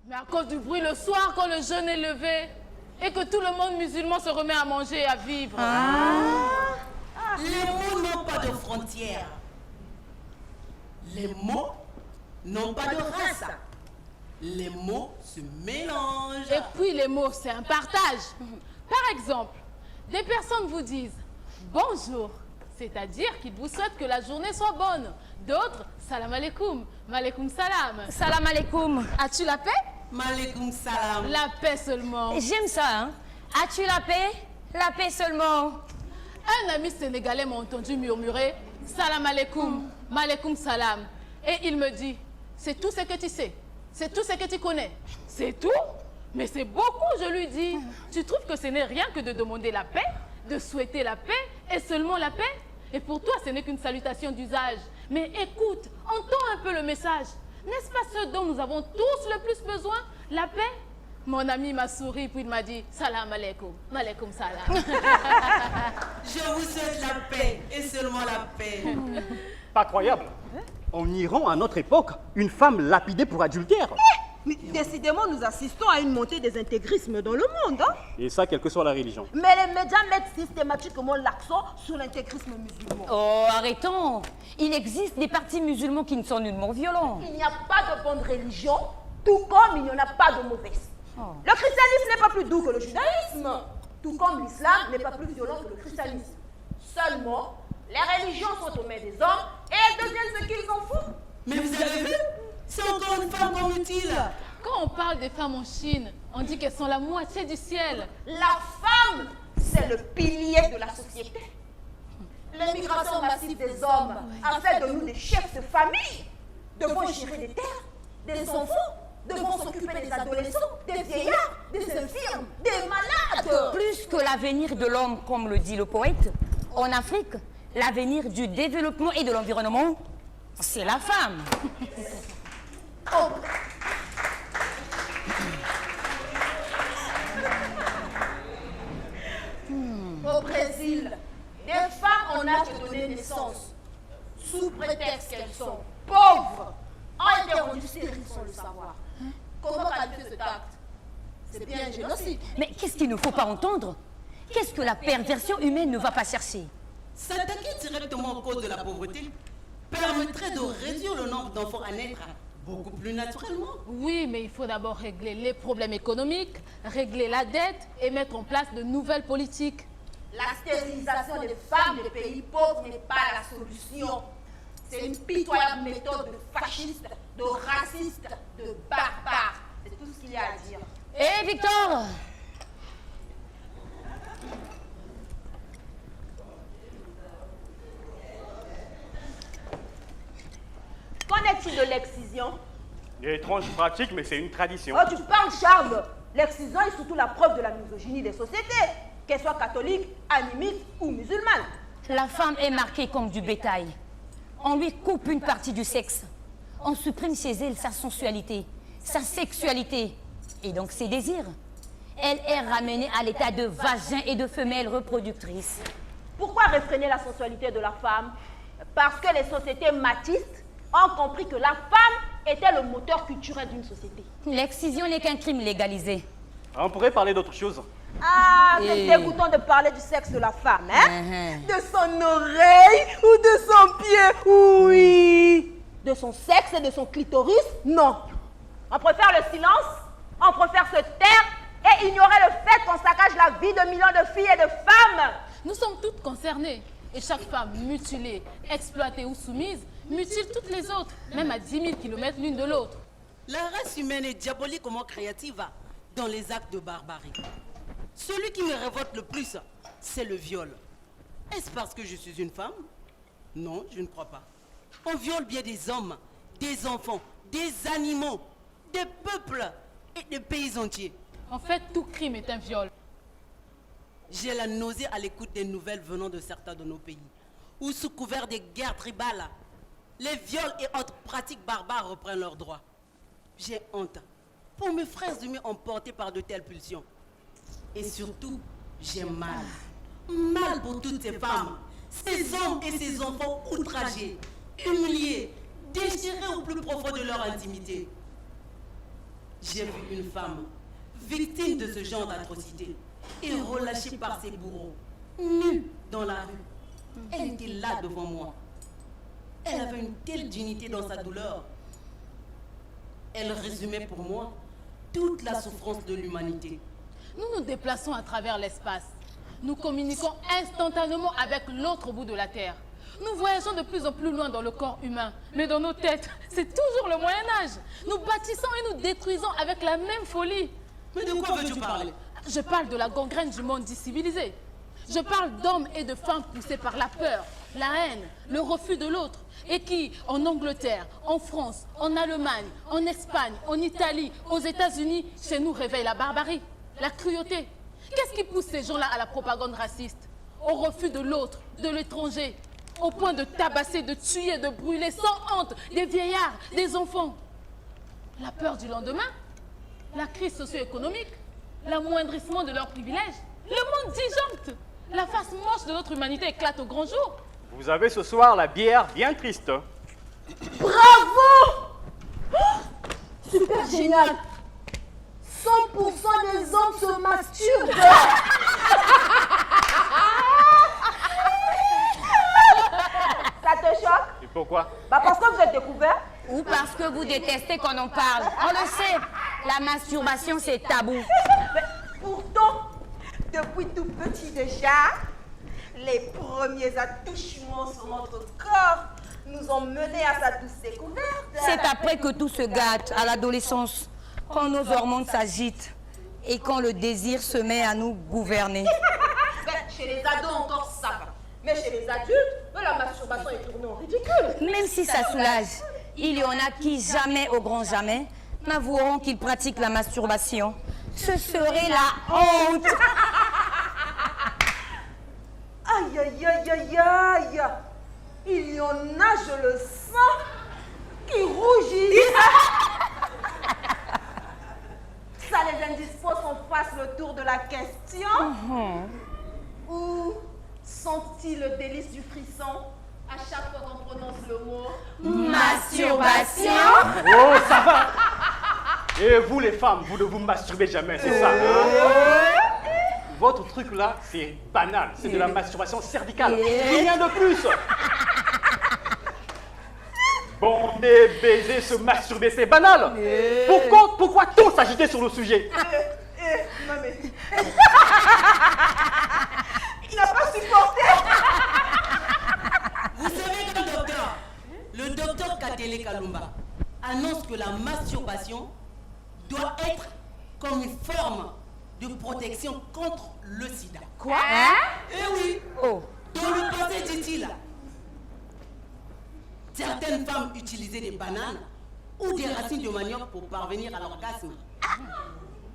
Mais à cause du bruit le soir, quand le jeûne est levé, et que tout le monde musulman se remet à manger et à vivre. Les mots n'ont pas de frontières. Les mots n'ont pas de race. Les mots se mélangent. Et puis les mots, c'est un partage. Par exemple, des personnes vous disent bonjour, c'est-à-dire qu'ils vous souhaitent que la journée soit bonne. D'autres, salam alaikum, malaikum salam. salam alaikum. As-tu la paix? Malekoum salam. La paix seulement. J'aime ça, hein? As-tu la paix? La paix seulement. Un ami sénégalais m'a entendu murmurer salam alaikum, malaikum salam. Et il me dit, c'est tout ce que tu sais, c'est tout ce que tu connais. C'est tout? Mais c'est beaucoup, je lui dis. Tu trouves que ce n'est rien que de demander la paix, de souhaiter la paix et seulement la paix? Et pour toi, ce n'est qu'une salutation d'usage. Mais écoute, entends un peu le message. N'est-ce pas ce dont nous avons tous le plus besoin? La paix? Mon ami m'a souri puis il m'a dit salam alaikum, malaikum salam. Je vous souhaite la paix et seulement la paix. Pas croyable. En Iran, à notre époque, une femme lapidée pour adultère. Mais décidément, nous assistons à une montée des intégrismes dans le monde. Hein? Et ça, quelle que soit la religion. Mais les médias mettent systématiquement l'accent sur l'intégrisme musulman. Oh, arrêtons. Il existe des partis musulmans qui ne sont nullement violents. Il n'y a pas de bonne religion, tout comme il n'y en a pas de mauvaise. Le christianisme n'est pas plus doux que le judaïsme, tout comme l'islam n'est pas plus violent que le christianisme. Seulement, les religions sont aux mains des hommes et elles deviennent ce qu'ils en font. Mais vous avez vu? C'est encore une femme comme utile. Quand on parle des femmes en Chine, on dit qu'elles sont la moitié du ciel. La femme, c'est le pilier de la société. L'immigration massive des hommes a fait de nous des chefs de famille. Devons gérer des terres, des enfants, devons s'occuper des adolescents, des vieillards, des infirmes, des malades. Plus que l'avenir de l'homme, comme le dit le poète, en Afrique, l'avenir du développement et de l'environnement, c'est la femme. Au Brésil, des femmes en âge de donner naissance, sous prétexte qu'elles sont pauvres, ont été rendues stériles sans le savoir. Comment qualifier cet acte? C'est bien un génocide. Mais qu'est-ce qu'il ne faut pas entendre? Qu'est-ce que la perversion humaine ne va pas chercher? S'attaquer directement aux causes de la pauvreté permettrait de réduire le nombre d'enfants à naître beaucoup plus naturellement. Oui, mais il faut d'abord régler les problèmes économiques, régler la dette et mettre en place de nouvelles politiques. La stérilisation des femmes des pays pauvres n'est pas la solution. C'est une pitoyable méthode de fasciste, de raciste, de barbare. C'est tout ce qu'il y a à dire. Et Victor? Qu'en est-il de l'excision? Étrange pratique, mais c'est une tradition. Oh, tu parles, Charles. L'excision est surtout la preuve de la misogynie des sociétés, qu'elles soient catholiques, animites ou musulmanes. La femme est marquée comme du bétail. On lui coupe une partie du sexe. On supprime chez elle sa sensualité, sa sexualité et donc ses désirs. Elle est ramenée à l'état de vagin et de femelle reproductrice. Pourquoi réfréner la sensualité de la femme? Parce que les sociétés machistes ont compris que la femme était le moteur culturel d'une société. L'excision n'est qu'un crime légalisé. On pourrait parler d'autre chose. Ah, c'est dégoûtant de parler du sexe de la femme, hein? De son oreille ou de son pied? Oui. De son sexe et de son clitoris? Non. On préfère le silence, on préfère se taire et ignorer le fait qu'on saccage la vie de millions de filles et de femmes. Nous sommes toutes concernées. Et chaque femme mutilée, exploitée ou soumise mutile toutes les autres, même à 10 000 km l'une de l'autre. La race humaine est diaboliquement créative dans les actes de barbarie. Celui qui me révolte le plus, c'est le viol. Est-ce parce que je suis une femme? Non, je ne crois pas. On viole bien des hommes, des enfants, des animaux, des peuples et des pays entiers. En fait, tout crime est un viol. J'ai la nausée à l'écoute des nouvelles venant de certains de nos pays, où sous couvert des guerres tribales, les viols et autres pratiques barbares reprennent leurs droits. J'ai honte pour mes frères humains emportés par de telles pulsions. Et surtout, j'ai mal. Mal pour toutes ces femmes, ces hommes et ces enfants outragés, humiliés, déchirés au plus profond de leur intimité. J'ai vu une femme victime de ce genre d'atrocité et relâchée par ses bourreaux, nue dans la rue. Elle était là devant moi. Elle avait une telle dignité dans sa douleur. Elle résumait pour moi toute la souffrance de l'humanité. Nous nous déplaçons à travers l'espace. Nous communiquons instantanément avec l'autre bout de la Terre. Nous voyageons de plus en plus loin dans le corps humain. Mais dans nos têtes, c'est toujours le Moyen-Âge. Nous bâtissons et nous détruisons avec la même folie. Mais de quoi veux-tu parler? Je parle de la gangrène du monde civilisé. Je parle d'hommes et de femmes poussés par la peur, la haine, le refus de l'autre, et qui, en Angleterre, en France, en Allemagne, en Espagne, en Italie, aux États-Unis, chez nous réveillent la barbarie, la cruauté. Qu'est-ce qui pousse ces gens-là à la propagande raciste, au refus de l'autre, de l'étranger, au point de tabasser, de tuer, de brûler sans honte des vieillards, des enfants? La peur du lendemain, la crise socio-économique, l'amoindrissement de leurs privilèges. Le monde disjoncte. La face moche de notre humanité éclate au grand jour. Vous avez ce soir la bière bien triste. Bravo! Oh, super génial! 100% des hommes se masturbent! Ça te choque? Et pourquoi? Bah parce que vous êtes découvert. Ou parce que vous détestez qu'on en parle. On le sait, la masturbation c'est tabou. Mais pourtant, depuis tout petit déjà, les premiers attouchements sur notre corps nous ont menés à sa douce découverte. C'est après que tout se gâte à l'adolescence, quand nos hormones s'agitent et quand le désir se met à nous gouverner. Chez les ados encore ça va. Mais chez les adultes, la masturbation est tournée en ridicule. Même si ça soulage, il y en a qui jamais au grand jamais n'avoueront qu'ils pratiquent la masturbation. Ce serait la honte. Aïe, aïe, aïe, aïe, aïe. Il y en a, je le sens, qui rougissent. Ça les indispose qu'on fasse le tour de la question. Ou sont-ils le délice du frisson à chaque fois qu'on prononce le mot Masturbation. Oh, ça va. Et vous les femmes, vous ne vous masturbez jamais, c'est ça, hein? Votre truc là, c'est banal. C'est de la masturbation cervicale. Rien de plus. Bonder, baiser, se masturber, c'est banal. Pourquoi tant s'agiter sur le sujet? Non mais... Il n'a pas supporté. Vous savez que le docteur Katele Kalumba annonce que la masturbation doit être comme une forme de protection contre le sida. Quoi? Eh oui, Oh. dans le passé, dit-il, certaines femmes utilisaient des bananes ou des racines de manioc pour parvenir à l'orgasme.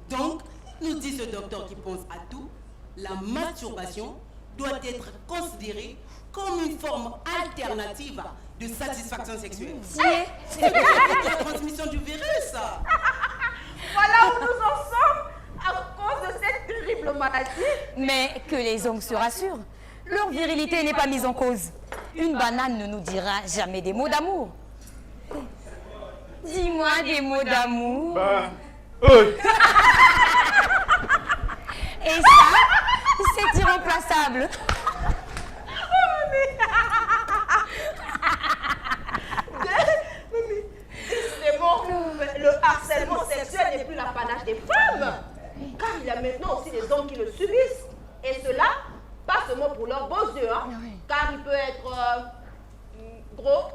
Donc, nous dit ce docteur qui pense à tout, la masturbation doit être considérée comme une forme alternative de satisfaction sexuelle. C'est la transmission du virus. Voilà où nous en sommes à cause de cette terrible maladie. Mais que les hommes se rassurent, leur virilité n'est pas mise en cause. Une banane ne nous dira jamais des mots d'amour. Dis-moi des mots d'amour. Et ça, c'est irremplaçable. C'est bon, le harcèlement sexuel n'est plus l'apanage des femmes. Car il y a maintenant aussi des hommes qui le subissent. Et cela, pas seulement pour leurs beaux yeux, hein, car il peut être gros,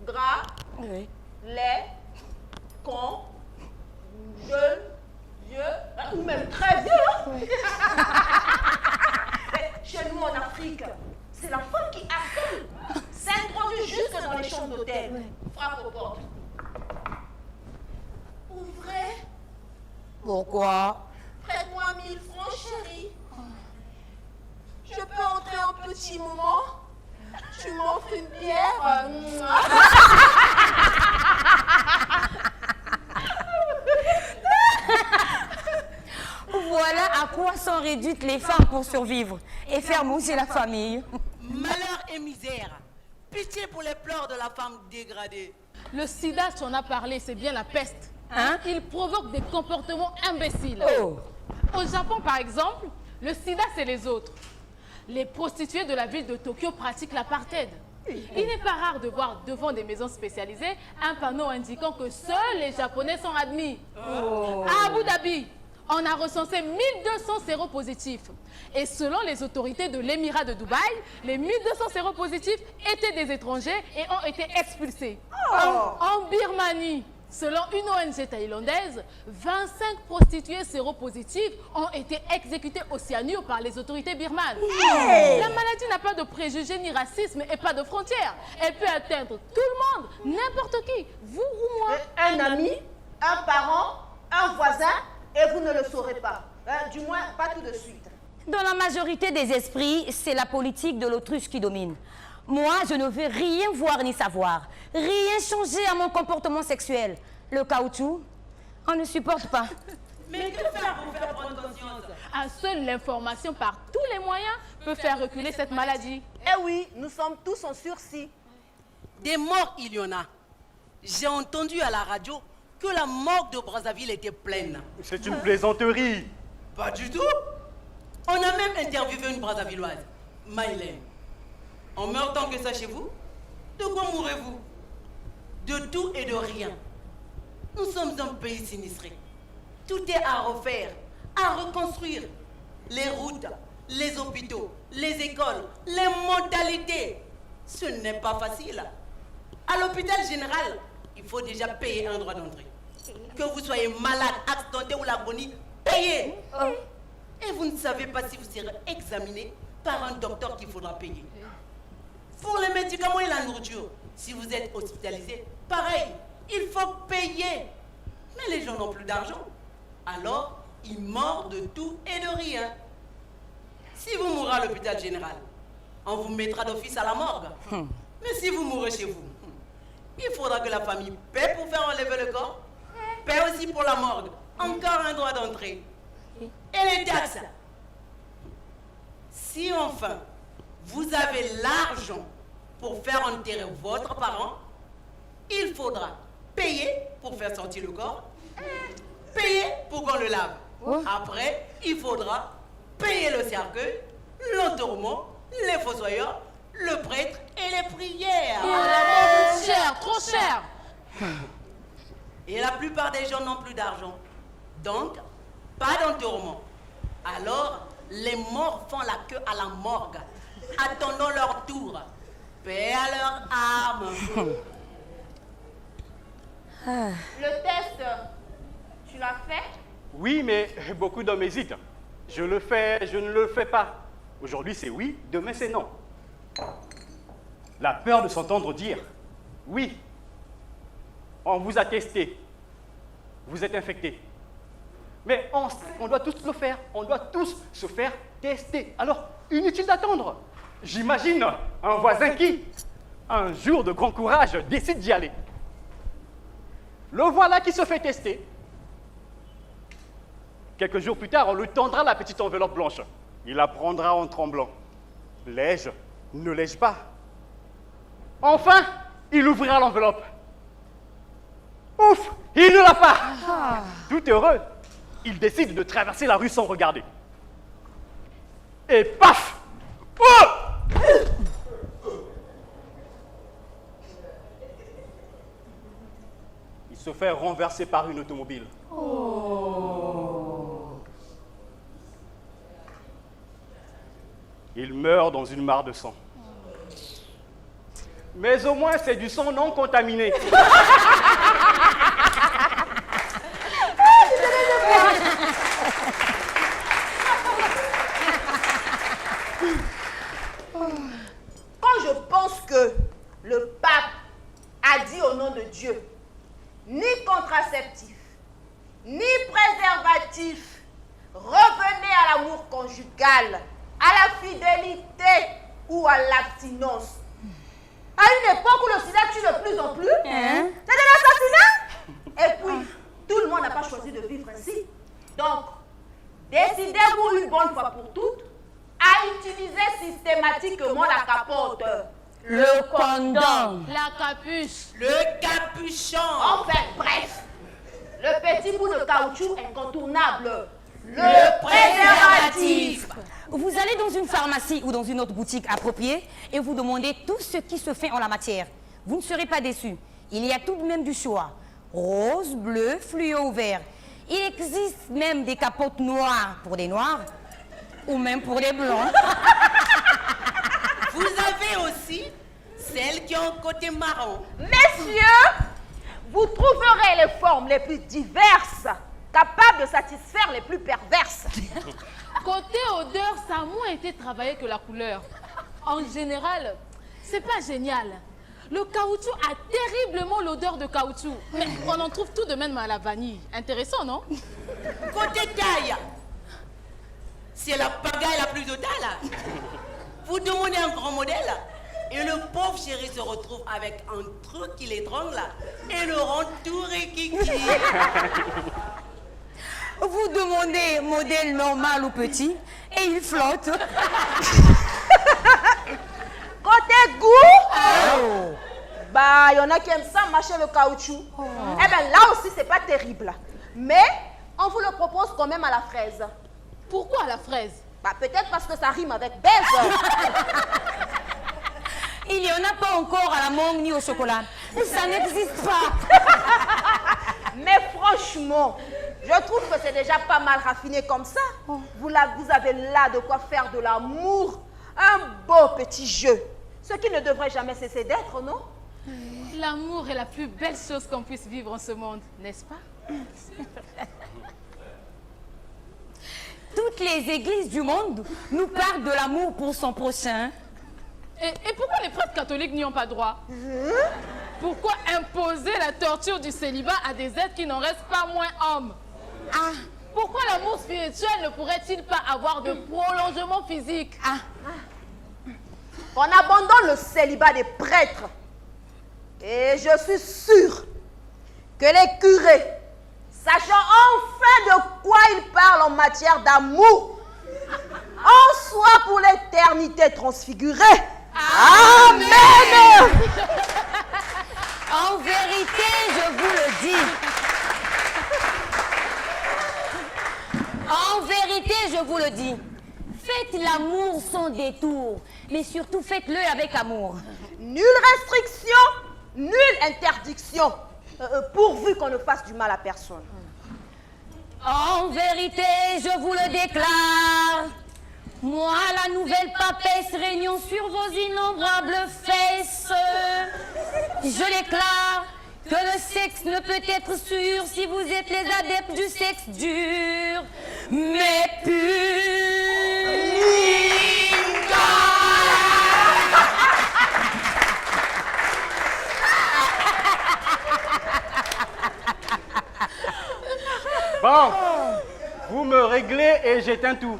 gras, Oui. laid, con, jeune, vieux, ou même très vieux. Mais chez nous en Afrique, c'est la femme qui harcèle. C'est introduit jusque dans les chambres d'hôtel. Frappe aux portes. Ouvrez, Pourquoi? prête-moi 1000 francs, chérie. Je peux entrer un petit moment? Tu m'offres une bière? Voilà à quoi sont réduites les femmes pour survivre et faire manger la famille. Malheur et misère. Pitié pour les pleurs de la femme dégradée. Le sida, tu en as parlé, c'est bien la peste. Hein? Il provoque des comportements imbéciles. Oh. Au Japon, par exemple, le sida, c'est les autres. Les prostituées de la ville de Tokyo pratiquent l'apartheid. Il n'est pas rare de voir devant des maisons spécialisées un panneau indiquant que seuls les Japonais sont admis. À Abu Dhabi, on a recensé 1200 séropositifs. Et selon les autorités de l'émirat de Dubaï, les 1200 séropositifs étaient des étrangers et ont été expulsés. En Birmanie, selon une ONG thaïlandaise, 25 prostituées séropositives ont été exécutées au cyanure par les autorités birmanes. La maladie n'a pas de préjugés ni racisme et pas de frontières. Elle peut atteindre tout le monde, n'importe qui, vous ou moi. Un ami, un parent, un voisin, et vous ne le saurez pas. Du moins, pas tout de suite. Dans la majorité des esprits, c'est la politique de l'autruche qui domine. Moi, je ne veux rien voir ni savoir, rien changer à mon comportement sexuel. Le caoutchouc, on ne supporte pas. Mais que faire pour faire prendre conscience? Seule l'information par tous les moyens peut faire reculer cette maladie. Eh oui, nous sommes tous en sursis. Des morts, il y en a. J'ai entendu à la radio que la morgue de Brazzaville était pleine. C'est une plaisanterie. Pas du tout. On a même interviewé une Brazzavilloise, Mylène. En meurt tant que ça chez vous? De quoi mourrez-vous? De tout et de rien. Nous sommes un pays sinistré. Tout est à refaire, à reconstruire. Les routes, les hôpitaux, les écoles, les modalités. Ce n'est pas facile. À l'hôpital général, il faut déjà payer un droit d'entrée. Que vous soyez malade, accidenté ou l'agonie, payez. Et vous ne savez pas si vous serez examiné par un docteur qu'il faudra payer. Pour les médicaments et la nourriture, si vous êtes hospitalisé, pareil, il faut payer. Mais les gens n'ont plus d'argent. Alors, ils meurent de tout et de rien. Si vous mourrez à l'hôpital général, on vous mettra d'office à la morgue. Mais si vous mourrez chez vous, il faudra que la famille paie pour faire enlever le corps, paie aussi pour la morgue. Encore un droit d'entrée. Et les taxes. Si enfin, vous avez l'argent pour faire enterrer votre parent, il faudra payer pour faire sortir le corps, payer pour qu'on le lave. Après, il faudra payer le cercueil, l'enterrement, les fossoyeurs, le prêtre et les prières. Oh, la mort coûte cher, trop cher. Et la plupart des gens n'ont plus d'argent. Donc, pas d'enterrement. Alors, les morts font la queue à la morgue, attendant leur tour. Paix à leurs armes. Le test, tu l'as fait? Oui, mais beaucoup d'hommes hésitent. Je le fais, je ne le fais pas. Aujourd'hui, c'est oui, demain, c'est non. La peur de s'entendre dire oui. On vous a testé. Vous êtes infecté. Mais on doit tous le faire. On doit tous se faire tester. Alors, inutile d'attendre. J'imagine un voisin qui, un jour de grand courage, décide d'y aller. Le voilà qui se fait tester. Quelques jours plus tard, on lui tendra la petite enveloppe blanche. Il la prendra en tremblant. L'ai-je? Ne l'ai-je pas? Enfin, il ouvrira l'enveloppe. Ouf, il ne l'a pas. Tout heureux, il décide de traverser la rue sans regarder. Et paf! Oh! Il se fait renverser par une automobile. Il meurt dans une mare de sang. Mais au moins, c'est du sang non contaminé. Quand je pense que le pape a dit au nom de Dieu, ni contraceptif, ni préservatif, revenez à l'amour conjugal, à la fidélité ou à l'abstinence. À une époque où le sida tue de plus en plus, c'est de l'assassinat. Et puis, tout le monde n'a pas choisi de vivre ainsi. Donc, décidez-vous une bonne fois pour toutes à utiliser systématiquement la capote. Le condom. La capuche. Le capuchon. Enfin, bref, le petit bout de caoutchouc incontournable. Le préservatif. Vous allez dans une pharmacie ou dans une autre boutique appropriée et vous demandez tout ce qui se fait en la matière. Vous ne serez pas déçus. Il y a tout de même du choix. Rose, bleu, fluo ou vert. Il existe même des capotes noires pour des noirs ou même pour des blancs. Vous avez aussi celles qui ont un côté marron. Messieurs, vous trouverez les formes les plus diverses, capables de satisfaire les plus perverses. Côté odeur, ça a moins été travaillé que la couleur. En général, c'est pas génial. Le caoutchouc a terriblement l'odeur de caoutchouc. Mais on en trouve tout de même à la vanille. Intéressant, non? Côté taille, c'est la pagaille la plus totale. Vous demandez un grand modèle et le pauvre chéri se retrouve avec un truc qui l'étrangle et le rend tout rikiki. Vous demandez modèle normal ou petit et il flotte. Côté goût, bah, il y en a qui aiment ça, mâcher le caoutchouc. Eh bien, là aussi, c'est pas terrible. Mais on vous le propose quand même à la fraise. Pourquoi la fraise? Bah, peut-être parce que ça rime avec baise. Il n'y en a pas encore à la mangue ni au chocolat. Ça n'existe pas. Mais franchement, je trouve que c'est déjà pas mal raffiné comme ça. Vous avez là de quoi faire de l'amour. Un beau petit jeu. Ce qui ne devrait jamais cesser d'être, non? L'amour est la plus belle chose qu'on puisse vivre en ce monde, n'est-ce pas? Toutes les églises du monde nous parlent de l'amour pour son prochain. Et pourquoi les prêtres catholiques n'y ont pas droit? Pourquoi imposer la torture du célibat à des êtres qui n'en restent pas moins hommes? Pourquoi l'amour spirituel ne pourrait-il pas avoir de prolongement physique? On abandonne le célibat des prêtres. Et je suis sûre que les curés, sachant enfin de quoi ils parlent en matière d'amour, en soi pour l'éternité transfigurée. Amen. En vérité, je vous le dis. En vérité, je vous le dis. Faites l'amour sans détour, mais surtout faites-le avec amour. Nulle restriction, nulle interdiction, pourvu qu'on ne fasse du mal à personne. En vérité, je vous le déclare. Moi, la nouvelle papesse régnant sur vos innombrables fesses, je déclare que le sexe ne peut être sûr si vous êtes les adeptes du sexe dur, mais Bon, vous me réglez et j'éteins tout.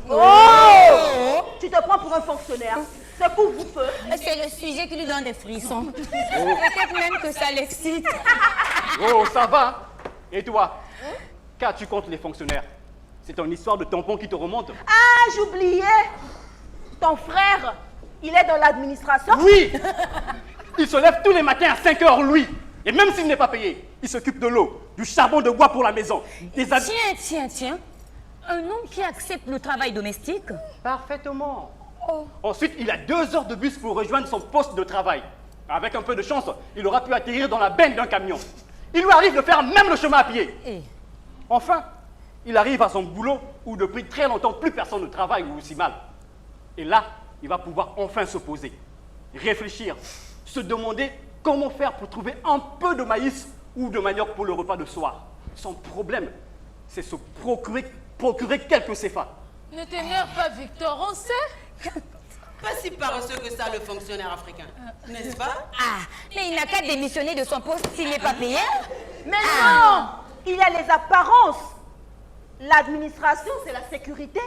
Tu te prends pour un fonctionnaire. C'est pour vous feu. c'est le sujet qui lui donne des frissons. Peut-être même que ça l'excite. Oh, ça va. Et toi, qu'as-tu contre les fonctionnaires? C'est ton histoire de tampon qui te remonte? Ah, j'oubliais. Ton frère, il est dans l'administration? Oui. Il se lève tous les matins à 5 heures, lui. Et même s'il n'est pas payé, il s'occupe de l'eau, du charbon de bois pour la maison. Tiens. Un homme qui accepte le travail domestique? Parfaitement. Ensuite, il a 2 heures de bus pour rejoindre son poste de travail. Avec un peu de chance, il aura pu atterrir dans la benne d'un camion. Il lui arrive de faire même le chemin à pied. Enfin, il arrive à son boulot où depuis très longtemps, plus personne ne travaille ou aussi mal. Et là, il va pouvoir enfin se poser, réfléchir, se demander comment faire pour trouver un peu de maïs ou de manioc pour le repas de soir. Son problème, c'est se procurer quelques céphas. Ne t'énerve pas, Victor, on sait. Pas si paresseux que ça, le fonctionnaire africain. N'est-ce pas? Ah, mais il n'a qu'à démissionner de son poste s'il n'est pas payé. Mais non, il y a les apparences. L'administration, c'est la sécurité.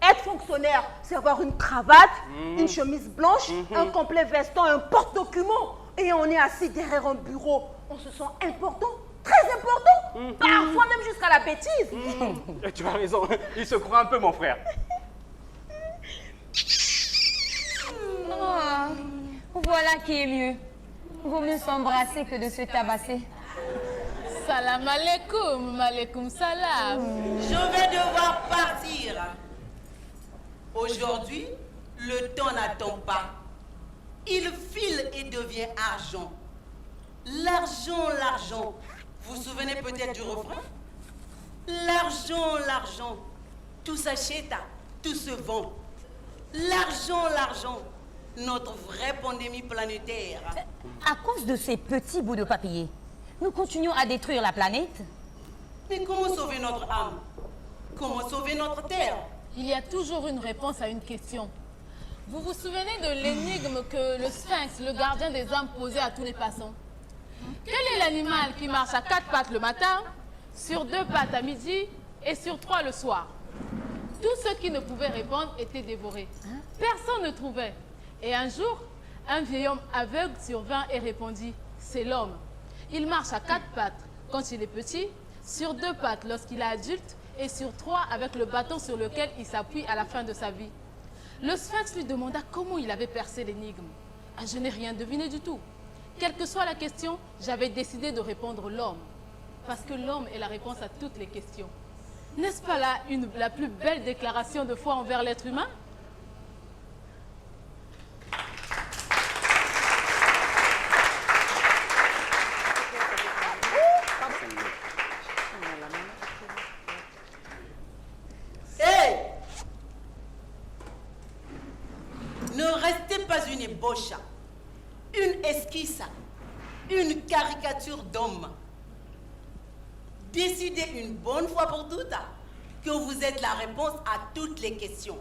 Être fonctionnaire, c'est avoir une cravate, une chemise blanche, un complet veston, un porte-document. Et on est assis derrière un bureau. On se sent important, très important. Parfois même jusqu'à la bêtise. Et tu as raison, il se croit un peu, mon frère. Voilà qui est mieux. Vaut mieux s'embrasser que de se tabasser. Salam alaikum, malaikum salam. Je vais devoir partir. Aujourd'hui, le temps n'attend pas. Il file et devient argent. L'argent. Vous vous souvenez peut-être du refrain? L'argent. Tout s'achète, tout se vend. L'argent. Notre vraie pandémie planétaire. À cause de ces petits bouts de papier, nous continuons à détruire la planète. Mais comment sauver notre âme? Comment sauver notre terre? Il y a toujours une réponse à une question. Vous vous souvenez de l'énigme que le sphinx, le gardien des âmes, posait à tous les passants? Quel est l'animal qui marche à 4 pattes le matin, sur 2 pattes à midi et sur 3 le soir? Tous ceux qui ne pouvaient répondre étaient dévorés. Personne ne trouvait. Et un jour, un vieil homme aveugle survint et répondit, c'est l'homme. Il marche à 4 pattes quand il est petit, sur 2 pattes lorsqu'il est adulte et sur 3 avec le bâton sur lequel il s'appuie à la fin de sa vie. Le sphinx lui demanda comment il avait percé l'énigme. Ah, je n'ai rien deviné du tout. Quelle que soit la question, j'avais décidé de répondre l'homme. Parce que l'homme est la réponse à toutes les questions. N'est-ce pas là la plus belle déclaration de foi envers l'être humain? Hey! Ne restez pas une ébauche, une esquisse, une caricature d'homme. Décidez une bonne fois pour toutes que vous êtes la réponse à toutes les questions.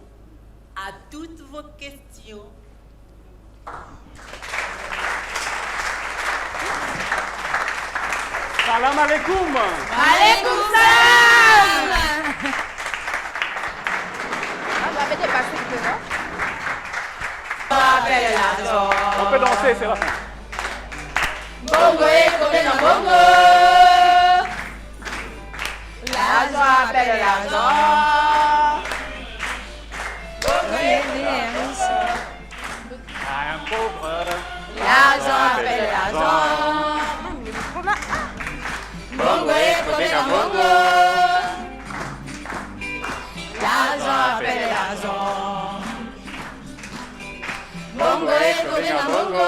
À toutes vos questions. Salam alaikum. Alaikum salam. Ah, vous avez dépassé le peu, non? On peut danser, c'est la fin. Bongo et combien dans bongo. L'argent appelle l'argent. Bongo et Un pauvre. l'argent appelle l'argent. Bongo et combien dans bongo. L'argent appelle l'argent. Bongo et combien dans bongo.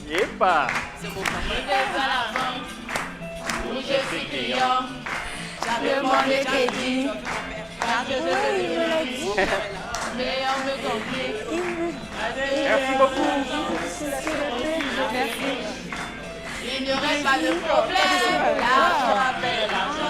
Yepa. Je vais à la banque, où je suis client. Le monde est crédit. Car je veux le mais on me complique. Merci beaucoup. il n'y aurait pas de problème. L'argent appelle l'argent.